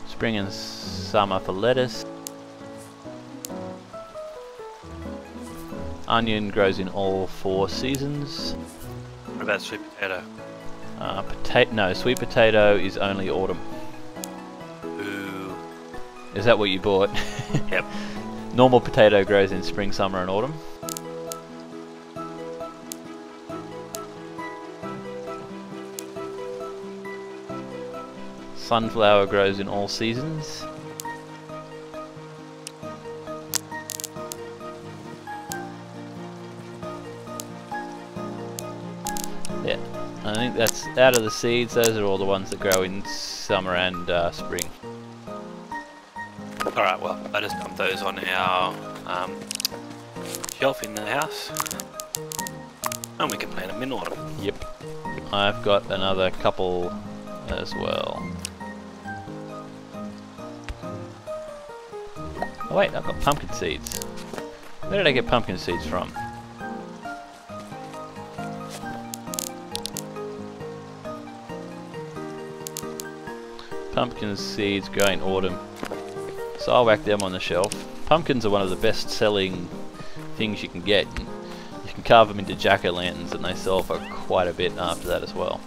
Spring and summer for lettuce. Onion grows in all 4 seasons. What about sweet potato? No, sweet potato is only autumn. Ooh. Is that what you bought? Yep. Normal potato grows in spring, summer and autumn. Sunflower grows in all seasons. Yeah, I think that's out of the seeds, those are all the ones that grow in summer and spring. Alright, well, I just dumped those on our shelf in the house. And we can plant them in autumn. Yep. I've got another couple as well. Oh wait, I've got pumpkin seeds. Where did I get pumpkin seeds from? Pumpkin seeds grow in autumn. So I'll whack them on the shelf. Pumpkins are one of the best selling things you can get. You can carve them into jack-o'-lanterns and they sell for quite a bit after that as well.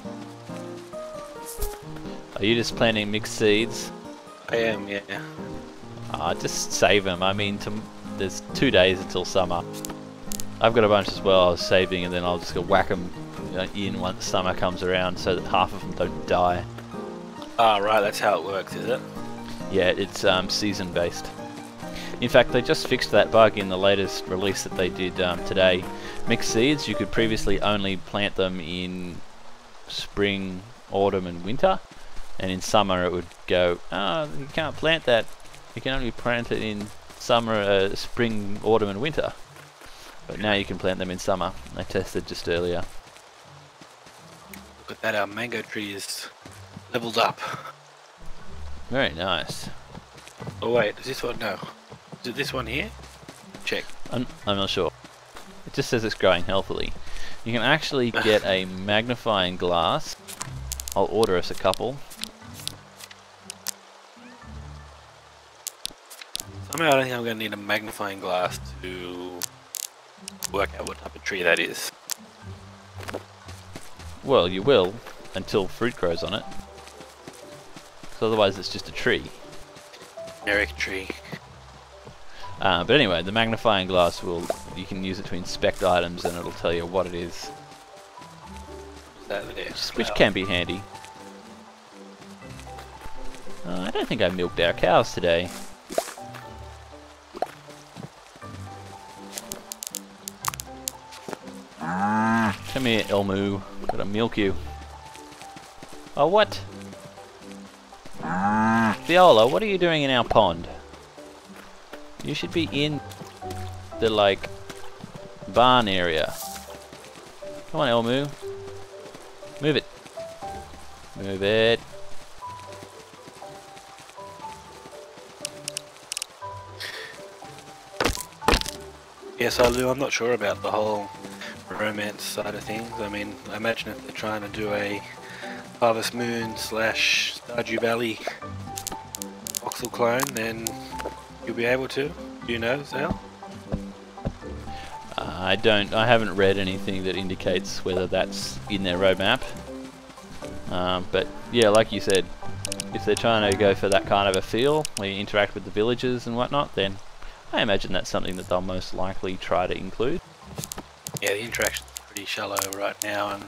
Are you just planting mixed seeds? I am, yeah. Just save them. I mean, there's 2 days until summer. I've got a bunch as well I was saving, and then I'll just go whack them in once summer comes around so that half of them don't die. Ah, right, that's how it works, is it? Yeah, it's season based. In fact, they just fixed that bug in the latest release that they did today. Mixed seeds, you could previously only plant them in spring, autumn and winter, and in summer it would go, oh, you can't plant that, you can only plant it in summer, spring, autumn and winter. But now you can plant them in summer. I tested just earlier. Look at that, our mango tree is leveled up. Very nice. Oh wait, is this one? No. Is it this one here? Check. I'm not sure. It just says it's growing healthily. You can actually get a magnifying glass. I'll order us a couple. Somehow I don't think I'm going to need a magnifying glass to work out what type of tree that is. Well, you will, until fruit grows on it. Because otherwise it's just a tree. Generic tree. But anyway, the magnifying glass you can use it to inspect items and it'll tell you what it is. That there. Which can be handy. I don't think I milked our cows today. Come here, Elmu. Gotta milk you. Oh, what? Viola, what are you doing in our pond? You should be in the, like, barn area. Come on, Elmu. Move it. Move it. Yes, I'm not sure about the whole romance side of things. I mean, I imagine if they're trying to do a Harvest Moon / Stardew Valley voxel clone, then you'll be able to. Do you know, Zailleh? I haven't read anything that indicates whether that's in their roadmap. But yeah, like you said, if they're trying to go for that kind of a feel, where you interact with the villagers and whatnot, then I imagine that's something that they'll most likely try to include. Yeah, the interaction's pretty shallow right now, and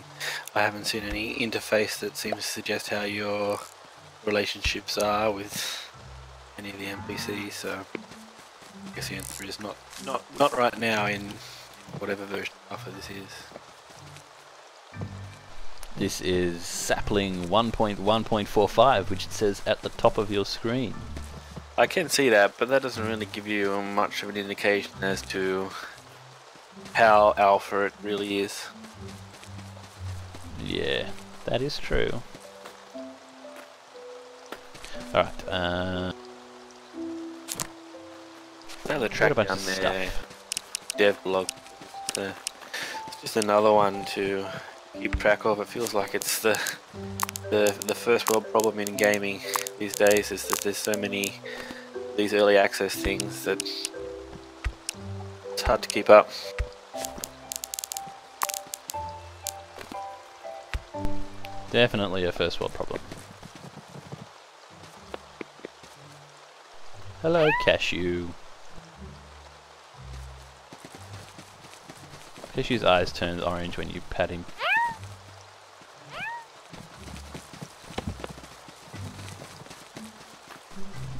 I haven't seen any interface that seems to suggest how your relationships are with any of the NPCs, so I guess the answer is not right now in whatever version of Alpha this is. This is sapling 1.1.45, which it says at the top of your screen. I can see that, but that doesn't really give you much of an indication as to how alpha it really is. Yeah, that is true. Alright, Another track bunch down of there, stuff. dev blog. It's just another one to keep track of. It feels like it's the first world problem in gaming these days, is that there's so many these early access things that it's hard to keep up. Definitely a first world problem. Hello, Cashew. Cashew's eyes turn orange when you pat him.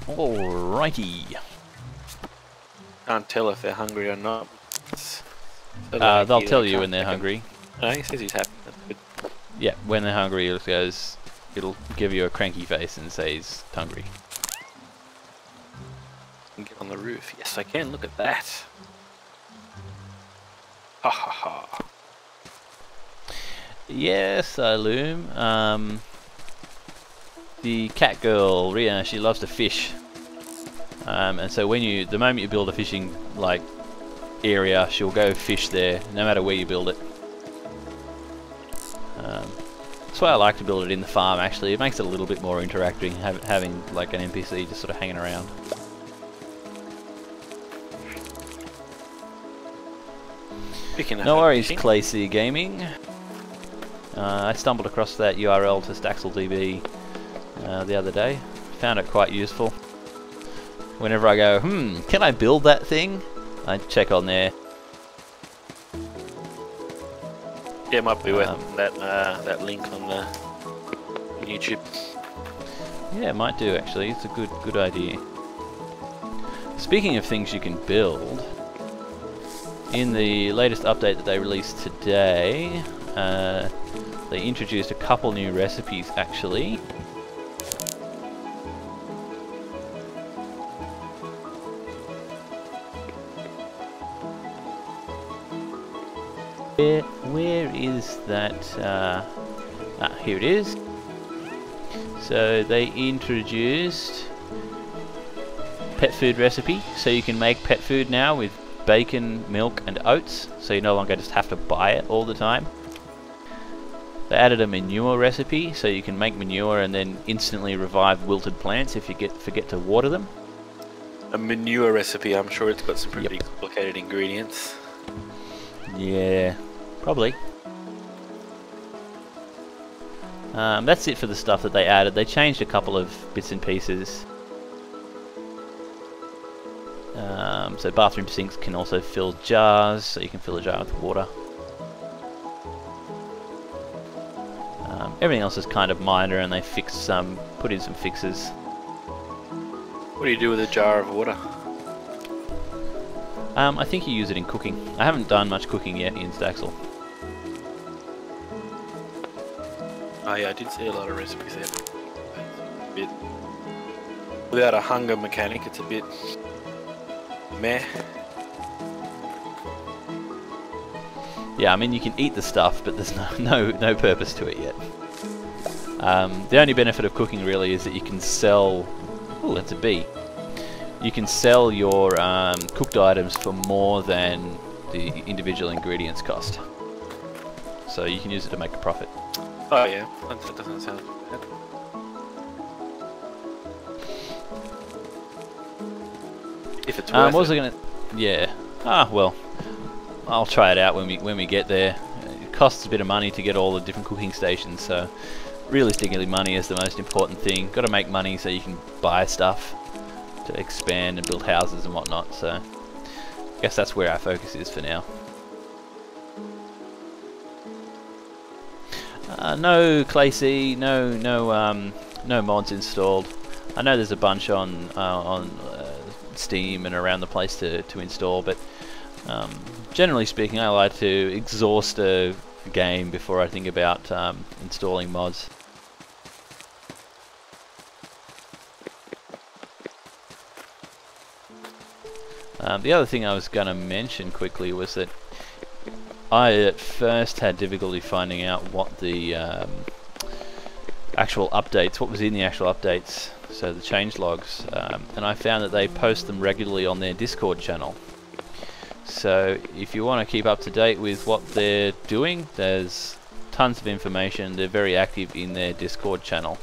Alrighty. Can't tell if they're hungry or not. They'll tell you when they're hungry. Oh, he says he's happy. That's good. Yeah, when they're hungry, it'll give you a cranky face and say he's hungry. Can get on the roof. Yes, I can. Look at that. Ha ha ha. Yes, Loom. The cat girl, Ria, she loves to fish. And so the moment you build a fishing area, she'll go fish there, no matter where you build it. That's why I like to build it in the farm. Actually, it makes it a little bit more interacting, having like an NPC just sort of hanging around. No worries, Clay Gaming. I stumbled across that URL to StaxelDB the other day. Found it quite useful. Whenever I go, can I build that thing? I check on there. Yeah, it might be worth that link on the YouTube. Yeah, it might do actually. It's a good idea. Speaking of things you can build, in the latest update that they released today, they introduced a couple new recipes actually. Where is that? Here it is. So they introduced pet food recipe, so you can make pet food now with bacon, milk and oats, so you no longer just have to buy it all the time. They added a manure recipe, so you can make manure and then instantly revive wilted plants if you forget to water them. A manure recipe, I'm sure it's got some pretty complicated ingredients. Yeah, probably. That's it for the stuff that they added. They changed a couple of bits and pieces. So bathroom sinks can also fill jars, so you can fill a jar with water. Everything else is kind of minor, and they put in some fixes. What do you do with a jar of water? I think you use it in cooking. I haven't done much cooking yet in Staxel. Oh yeah, I did see a lot of recipes there. It's a bit... Without a hunger mechanic, it's a bit... meh. Yeah, I mean you can eat the stuff, but there's no purpose to it yet. The only benefit of cooking really is that you can sell... Ooh, that's a bee. You can sell your cooked items for more than the individual ingredients cost. So you can use it to make a profit. Oh yeah, that doesn't sound bad. If it's worth what was it. I gonna? Yeah. Well, I'll try it out when we get there. It costs a bit of money to get all the different cooking stations, so realistically, money is the most important thing. Got to make money so you can buy stuff to expand and build houses and whatnot. So I guess that's where our focus is for now. No Clay C, no mods installed. I know there's a bunch on Steam and around the place to install, but generally speaking, I like to exhaust a game before I think about installing mods. The other thing I was going to mention quickly was that I at first had difficulty finding out what the actual updates, what was in the actual updates, so the change logs, and I found that they post them regularly on their Discord channel. So if you want to keep up to date with what they're doing, there's tons of information. They're very active in their Discord channel.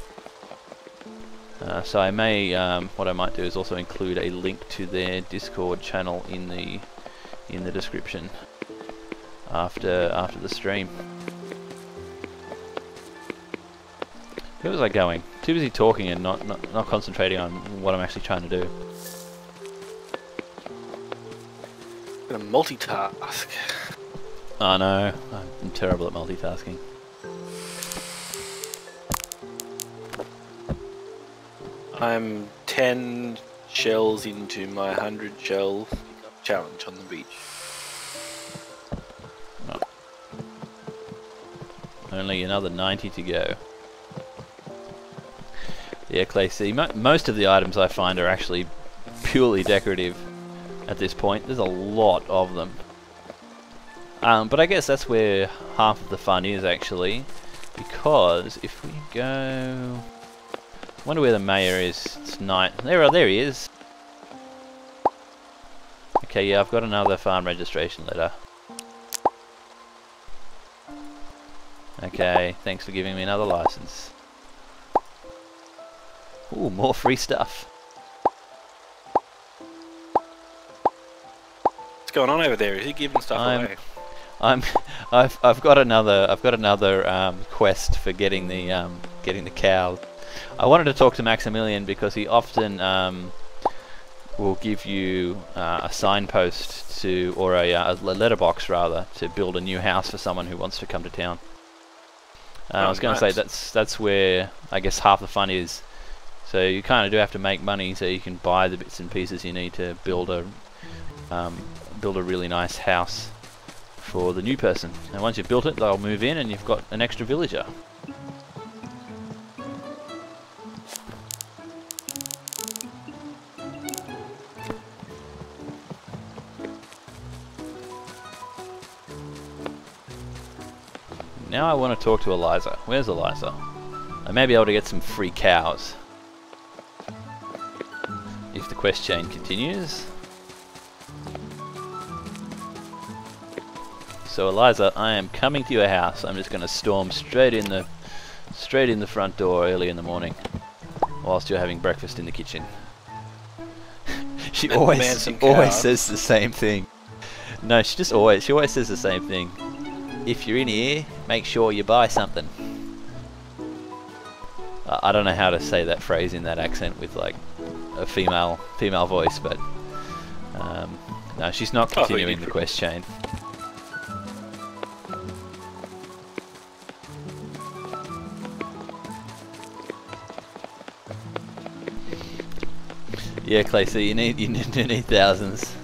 So I may, what I might do is also include a link to their Discord channel in the description after the stream. Where was I going? Too busy talking and not concentrating on what I'm actually trying to do. Gonna multitask. Oh no, I'm terrible at multitasking. I'm 10 shells into my 100 shell pickup challenge on the beach. Oh. Only another 90 to go. Yeah, Clay C. Most of the items I find are actually purely decorative at this point. There's a lot of them. But I guess that's where half of the fun is actually, because if we go... I wonder where the mayor is. It's night. There he is. Okay, yeah, I've got another farm registration letter. Okay, thanks for giving me another license. Ooh, more free stuff. What's going on over there? Is he giving stuff away? I've got another quest for getting the cow. I wanted to talk to Maximilian because he often will give you a signpost to, or a letterbox rather, to build a new house for someone who wants to come to town. I was going to say that's where I guess half the fun is So you kind of do have to make money so you can buy the bits and pieces you need to build a really nice house for the new person. And once you've built it, they'll move in and you've got an extra villager. Now I want to talk to Eliza. Where's Eliza? I may be able to get some free cows if the quest chain continues. So Eliza, I am coming to your house. I'm just going to storm straight in the front door early in the morning, whilst you're having breakfast in the kitchen. She always says the same thing. No, she always says the same thing. If you're in here, make sure you buy something. I don't know how to say that phrase in that accent with like a female voice, but no, she's not continuing the quest chain. Yeah, Clay, so you need thousands.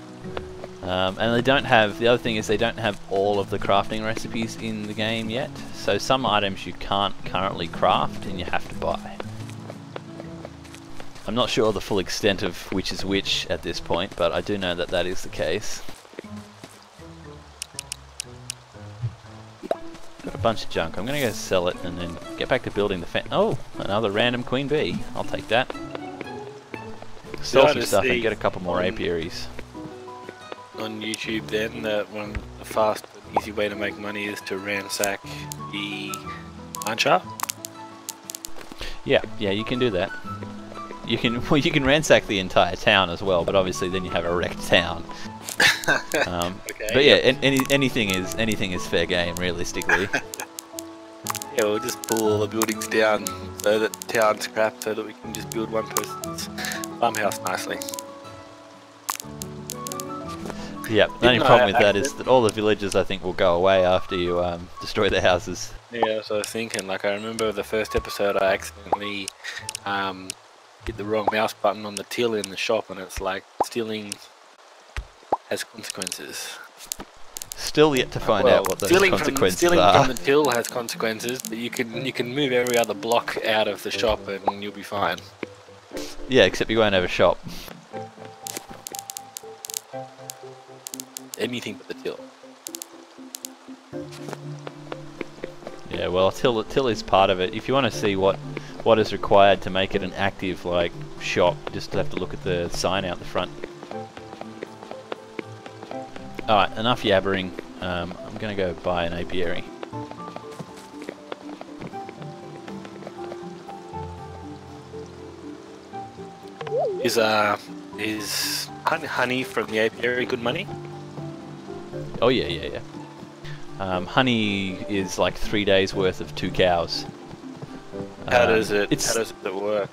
And they don't have, the other thing is they don't have all of the crafting recipes in the game yet, so some items you can't currently craft and you have to buy. I'm not sure the full extent of which is which at this point, but I do know that that is the case. Got a bunch of junk. I'm going to go sell it and then get back to building the oh, another random queen bee. I'll take that. Sell some stuff and get a couple more apiaries. On YouTube then, one the fast and easy way to make money is to ransack the mine shaft. Yeah, you can do that. You can ransack the entire town as well, but obviously then you have a wrecked town. Okay, but yeah, anything is fair game realistically. Yeah, we'll just pull all the buildings down so that the town's crap, so that we can just build one person's farmhouse nicely. Yeah, the only problem with that is that all the villagers I think will go away after you destroy their houses. Yeah, so I was thinking, like I remember the first episode I accidentally hit the wrong mouse button on the till in the shop, and it's like stealing has consequences. Still yet to find out what those consequences stealing are. from the till has consequences, but you can move every other block out of the shop and you'll be fine. Yeah, except you won't have a shop. Anything but the till. Yeah, well, till is part of it. If you want to see what is required to make it an active like shop, just have to look at the sign out the front. Alright, enough yabbering. I'm gonna go buy an apiary. Is honey from the apiary good money? Oh yeah. Honey is like 3 days worth of 2 cows. How does it work?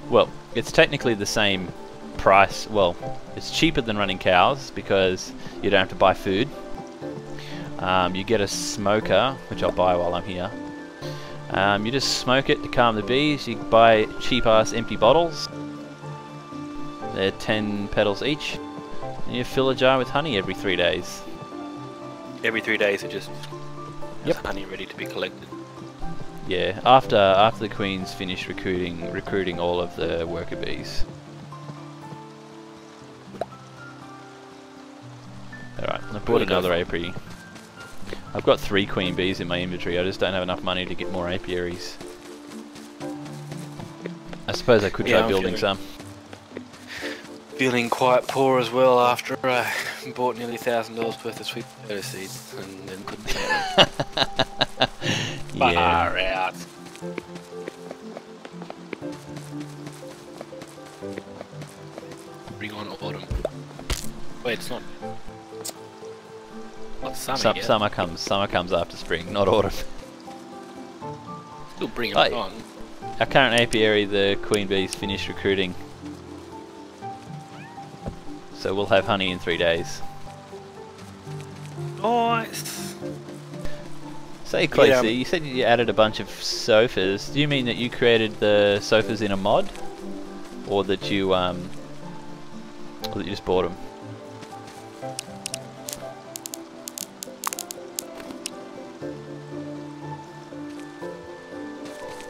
Well, it's technically the same price. Well, it's cheaper than running cows because you don't have to buy food. You get a smoker, which I'll buy while I'm here. You just smoke it to calm the bees. You buy cheap ass empty bottles. They're 10 petals each. And you fill a jar with honey every 3 days. Every 3 days it just honey ready to be collected. Yeah, after the queen's finished recruiting all of the worker bees. Alright, I bought another apiary. I've got 3 queen bees in my inventory, I just don't have enough money to get more apiaries. I suppose I could try building some. Feeling quite poor as well after I bought nearly $1,000 worth of sweet potato seeds and then couldn't sell them. Far out. Bring on autumn. Wait, it's not. What's summer yet? Summer comes after spring, not autumn. Still bring it on. Our current apiary, the queen bees finished recruiting. So we'll have honey in 3 days. Nice. Say, Clacy, you said you added a bunch of sofas. Do you mean that you created the sofas in a mod, or that you just bought them?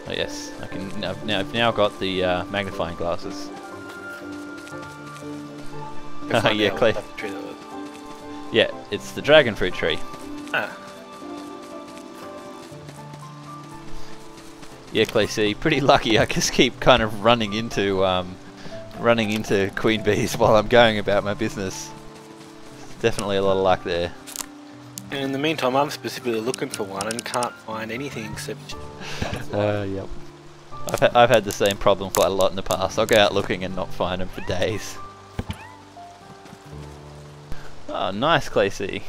Oh yes, I can. I've now got the magnifying glasses. Yeah, Clay. Yeah, it's the dragon fruit tree. Ah. Yeah, Clay, pretty lucky. I just keep kind of running into queen bees while I'm going about my business. Definitely a lot of luck there. And in the meantime, I'm specifically looking for one and can't find anything except. Yep. I've had the same problem quite a lot in the past. I'll go out looking and not find them for days. Oh, nice, Clacy.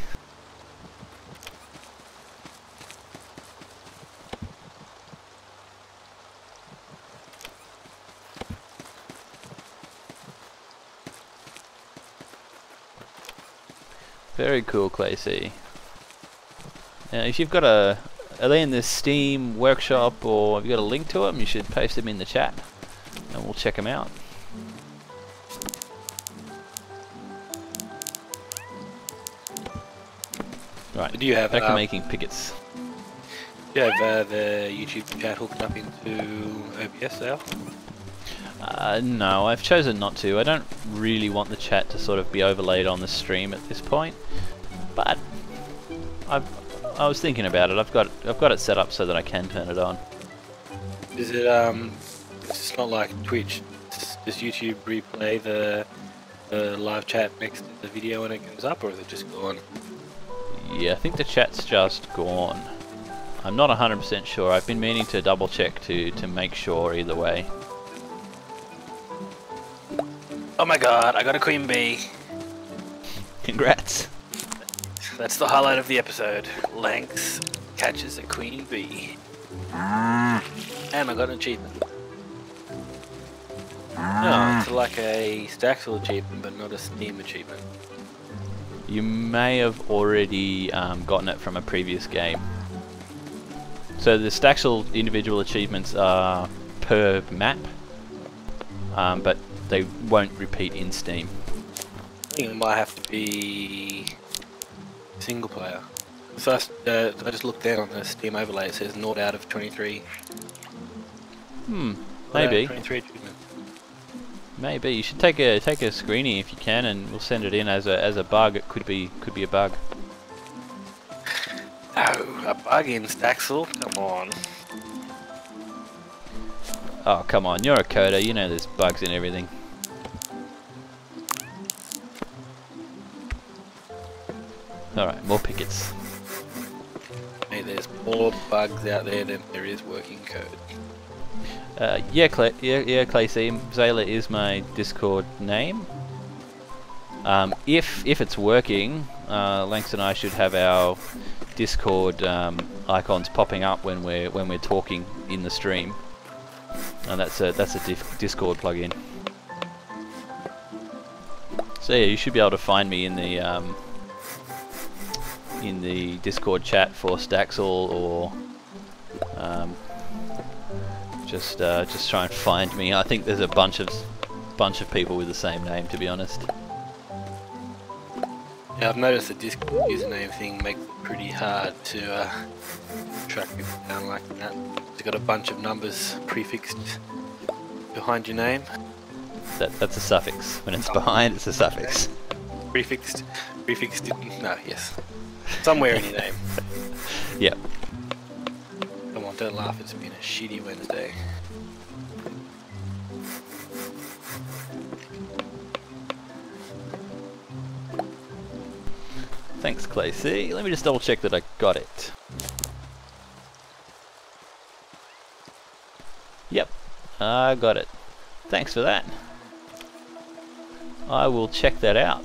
Very cool, Clacy. Now, if you've got are they in the Steam workshop, or have you got a link to them? You should paste them in the chat, and we'll check them out. Right. Do you have back to making pickets? Do you have the YouTube chat hooked up into OBS now? No, I've chosen not to. I don't really want the chat to sort of be overlaid on the stream at this point, but I was thinking about it. I've got it set up so that I can turn it on. Is it it's not like Twitch? Does YouTube replay the live chat next to the video when it comes up, or is it just gone? Yeah, I think the chat's just gone. I'm not 100% sure. I've been meaning to double check to make sure either way. Oh my god, I got a queen bee. Congrats. That's the highlight of the episode. Lankz catches a queen bee. And I got an achievement. No, it's like a Staxel achievement, but not a Steam achievement. You may have already gotten it from a previous game. So the Staxel individual achievements are per map, but they won't repeat in Steam. I think it might have to be single player. So I just looked down on the Steam overlay. It says 0 out of 23. Maybe. 23 achievements. Maybe you should take a screening if you can, and we'll send it in as a bug. It could be a bug. Oh, a bug in Staxel? Come on. Oh come on, you're a coder. You know there's bugs in everything. All right, more pickets. Hey, there's more bugs out there than there is working code. Yeah, Clacy. Zailleh is my Discord name. If it's working, Lankz and I should have our Discord icons popping up when we're talking in the stream, and that's a Discord plugin. So yeah, you should be able to find me in the Discord chat for Staxel, or just try and find me. I think there's a bunch of people with the same name, to be honest. Yeah, I've noticed the Discord username thing makes it pretty hard to track people down like that. It's got a bunch of numbers prefixed behind your name. That's a suffix. When it's behind, it's a suffix. Prefixed, no, yes. Somewhere in your name. Yep. Come on, don't laugh, it's been a shitty Wednesday. Thanks, Clacy. Let me just double check that I got it. Yep, I got it. Thanks for that. I will check that out.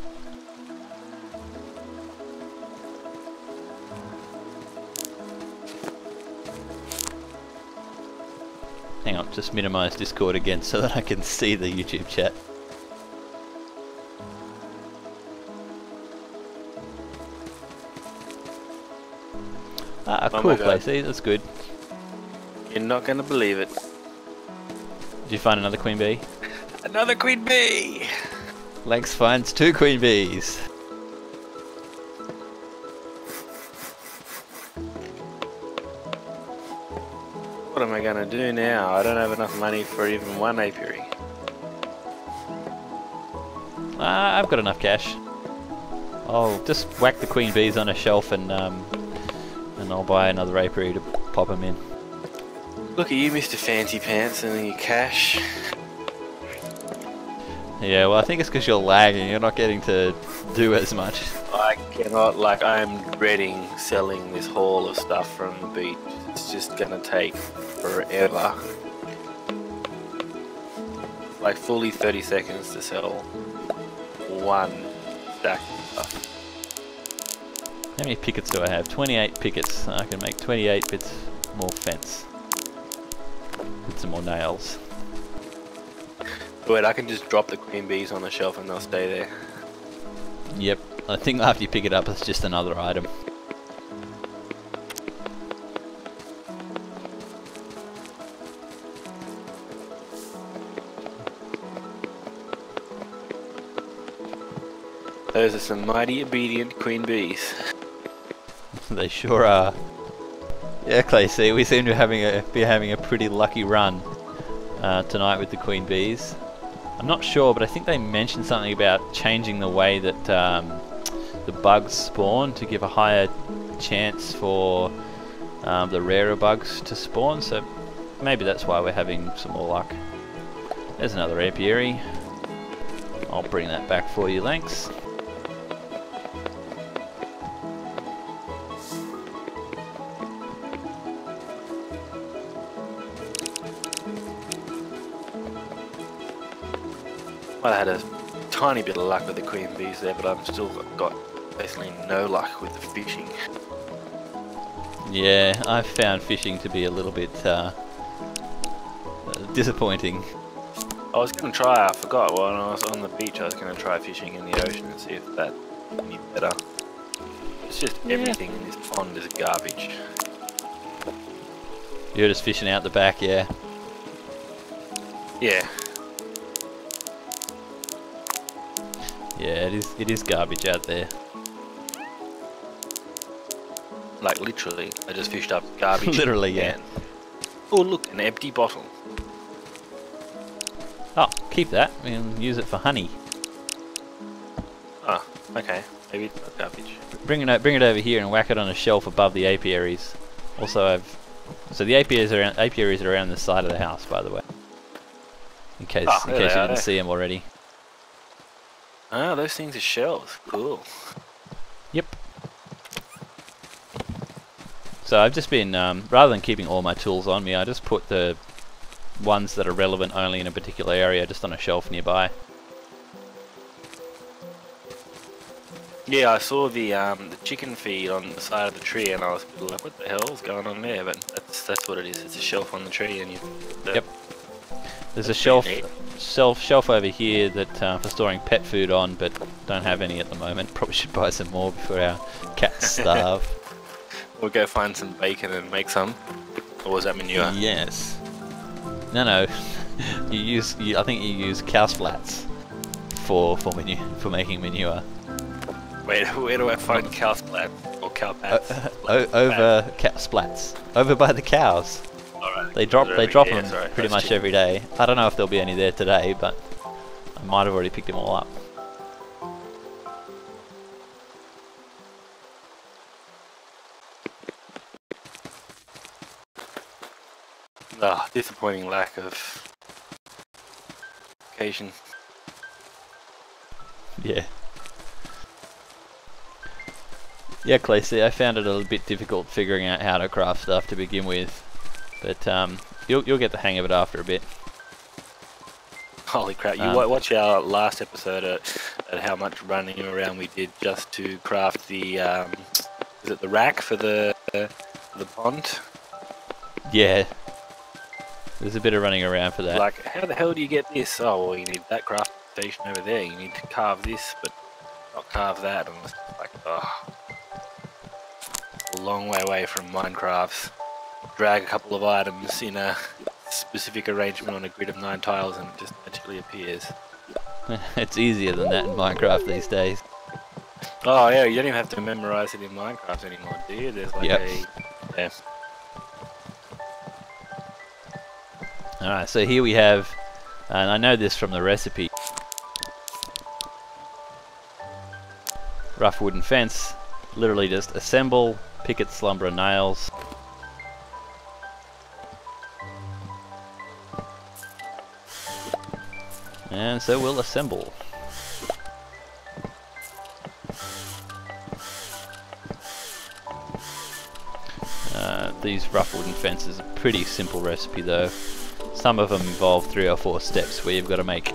Hang on, just minimize Discord again so that I can see the YouTube chat. Ah, Oh cool my God. place. See, that's good. You're not going to believe it. Did you find another queen bee? Another queen bee! Lankz finds 2 queen bees. What am I going to do now? I don't have enough money for even one apiary. Ah, I've got enough cash. I'll just whack the queen bees on a shelf and I'll buy another apiary to pop them in. Look at you, Mr. Fancy Pants, and your cash. Yeah, well, I think it's because you're lagging. You're not getting to do as much. I cannot, like, I'm dreading selling this haul of stuff from the beach. It's just gonna take forever. Like, fully 30 seconds to sell one stack of stuff. How many pickets do I have? 28 pickets. I can make 28 bits more fence. With some more nails. Wait, I can just drop the queen bees on the shelf and they'll stay there. Yep. I think after you pick it up, it's just another item. Those are some mighty obedient queen bees. They sure are. Yeah, Clay, see, we seem to be having a pretty lucky run tonight with the queen bees. I'm not sure, but I think they mentioned something about changing the way that the bugs spawn to give a higher chance for the rarer bugs to spawn, so maybe that's why we're having some more luck. There's another apiary. I'll bring that back for you, Lankz. Well, I had a tiny bit of luck with the queen bees there, but I've still got basically no luck with the fishing. Yeah, I've found fishing to be a little bit disappointing. I was going to try, I forgot, when I was on the beach I was going to try fishing in the ocean and see if that any better. It's just everything in this pond is garbage. You're just fishing out the back, yeah. Yeah. Yeah, it is garbage out there. Like literally, I just fished up garbage. Literally, yeah. And, oh look, an empty bottle. Oh, keep that. We can use it for honey. Ah, okay. Maybe it's not garbage. Bring it over here and whack it on a shelf above the apiaries. Also, so the apiaries are around the side of the house, by the way. In case you didn't see them already. Ah, those things are shells. Cool. Yep. So I've just been, rather than keeping all my tools on me, I just put the ones that are relevant only in a particular area just on a shelf nearby. Yeah, I saw the chicken feed on the side of the tree, and I was like, "What the hell is going on there?" But that's what it is. It's a shelf on the tree, and you. Yep. There's a shelf over here that for storing pet food on, but don't have any at the moment. Probably should buy some more before our cats starve. We'll go find some bacon and make some. Or was that manure? Yes. No. I think you use cow splats for making manure. Wait, where do I find cow splat or cow pats? Over cow splats. Over by the cows. Alright. They drop them sorry, pretty much every day. I don't know if there'll be any there today, but I might have already picked them all up. Ah, disappointing lack of occasion. Yeah. Yeah, Clacy, I found it a little bit difficult figuring out how to craft stuff to begin with, but you'll get the hang of it after a bit. Holy crap! You watch our last episode at how much running around we did just to craft the is it the rack for the pond? Yeah. There's a bit of running around for that. Like, how the hell do you get this? Oh, well, you need that craft station over there. You need to carve this, but not carve that. And it's like, oh, a long way away from Minecraft's drag a couple of items in a specific arrangement on a grid of 9 tiles and it just magically appears. It's easier than that in Minecraft these days. Oh yeah, you don't even have to memorize it in Minecraft anymore, do you? There's like yeah. Alright, so here we have, and I know this from the recipe, rough wooden fence, literally just assemble, picket, slumber and nails. And so we'll assemble. These rough wooden fences are a pretty simple recipe though. Some of them involve 3 or 4 steps where you've got to make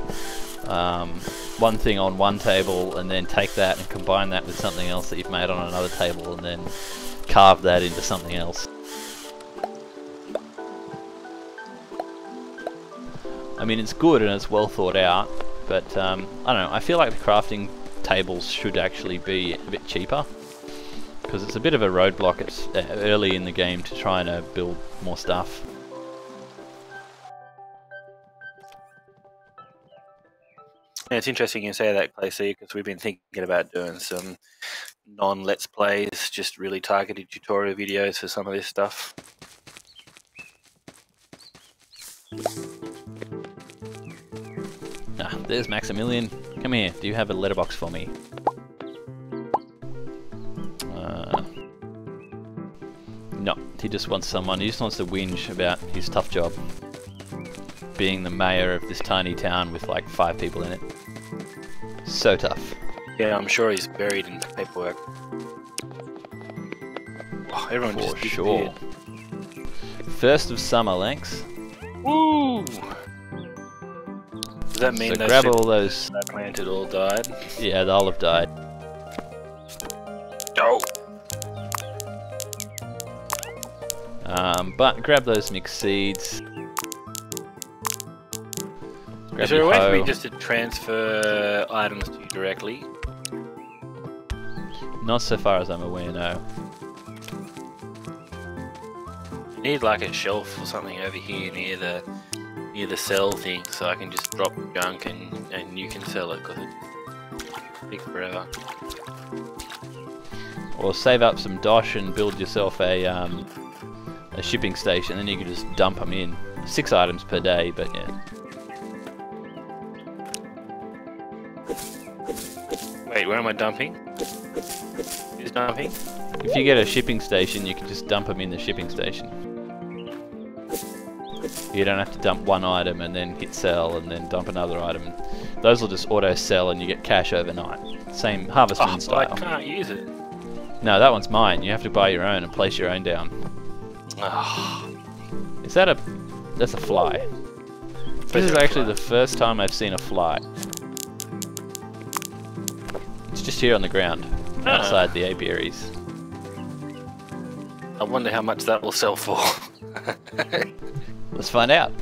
one thing on one table and then take that and combine that with something else that you've made on another table and then carve that into something else. I mean, it's good and it's well thought out, but I don't know, I feel like the crafting tables should actually be a bit cheaper because it's a bit of a roadblock early in the game to try and build more stuff. Yeah, it's interesting you say that, Claycy, because we've been thinking about doing some non-Let's Plays, just really targeted tutorial videos for some of this stuff. Ah, there's Maximilian. Come here, do you have a letterbox for me? No, he just wants someone, he just wants to whinge about his tough job. Being the mayor of this tiny town with like 5 people in it. So tough. Yeah, I'm sure he's buried in paperwork. Oh, everyone For just sure. First of summer, Lankz. Woo! Does that mean so grab all those that planted all died? Yeah, they'll have died. Oh! But grab those mixed seeds. Grab Is there a your way for hoe. me just to transfer items to you directly? Not so far as I'm aware, no. You need like a shelf or something over here near the sell thing, so I can just drop junk and you can sell it because it takes forever. Or save up some dosh and build yourself a shipping station, then you can just dump them in. 6 items per day, but yeah. Wait, where am I dumping? Who's dumping? If you get a shipping station, you can just dump them in the shipping station. You don't have to dump one item and then hit sell and then dump another item. Those will just auto sell and you get cash overnight. Same Harvest Moon style. I can't use it. No, that one's mine. You have to buy your own and place your own down. Oh. Is that a... That's a fly. This is actually the first time I've seen a fly. It's just here on the ground, outside the apiaries. I wonder how much that will sell for. Let's find out.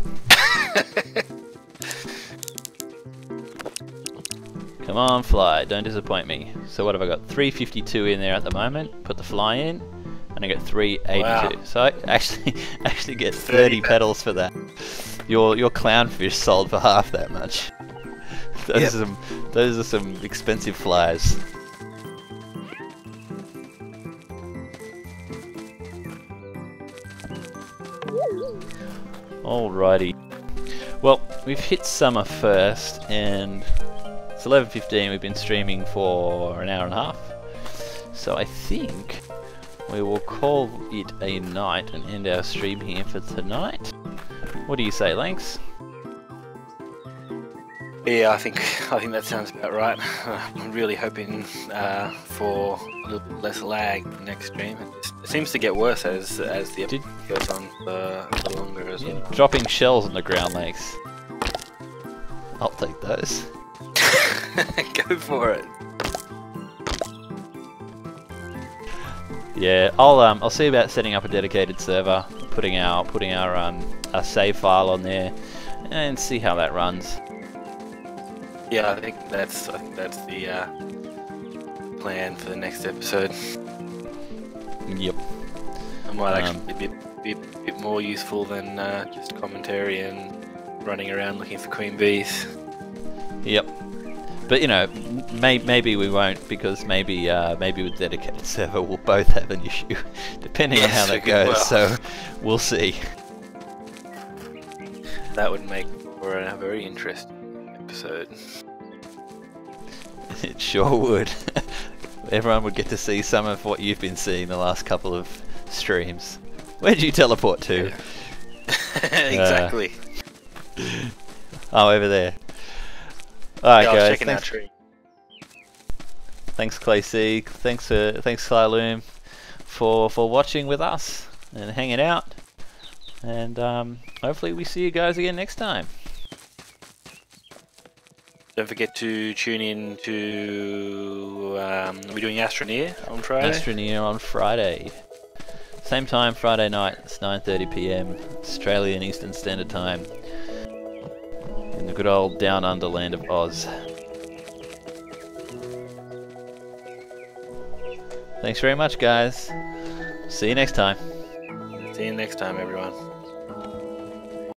Come on, fly, don't disappoint me. So what have I got? 352 in there at the moment. Put the fly in, and I get 382. Wow. So I actually get 30 petals for that. Your clownfish sold for half that much. Those are some expensive flies. Alrighty. Well, we've hit summer first, and it's 11:15. We've been streaming for an hour and a half. So I think we will call it a night and end our stream here for tonight. What do you say, Lankz? Yeah, I think that sounds about right. I'm really hoping for a little bit less lag next stream. It seems to get worse as the episode goes on for longer as well. Dropping shells on the ground, Lankz. I'll take those. Go for it. Yeah, I'll see about setting up a dedicated server, putting our save file on there, and see how that runs. Yeah, I think that's the plan for the next episode. Yep. It might actually be a bit more useful than just commentary and running around looking for queen bees. Yep. But you know, maybe we won't, because maybe with dedicated server we'll both have an issue, depending on how that goes. Well. So we'll see. That would make for a very interesting episode. It sure would. Everyone would get to see some of what you've been seeing the last couple of streams. Where'd you teleport to? Exactly. Oh, over there. Alright, I was guys. checking that tree. Thanks, Clay C. Thanks, Skyloom, for watching with us and hanging out. And hopefully we see you guys again next time. Don't forget to tune in to... we're doing Astroneer on Friday? Astroneer on Friday. Same time, Friday night. It's 9:30 PM, Australian Eastern Standard Time. In the good old down under land of Oz. Thanks very much, guys. See you next time. See you next time, everyone.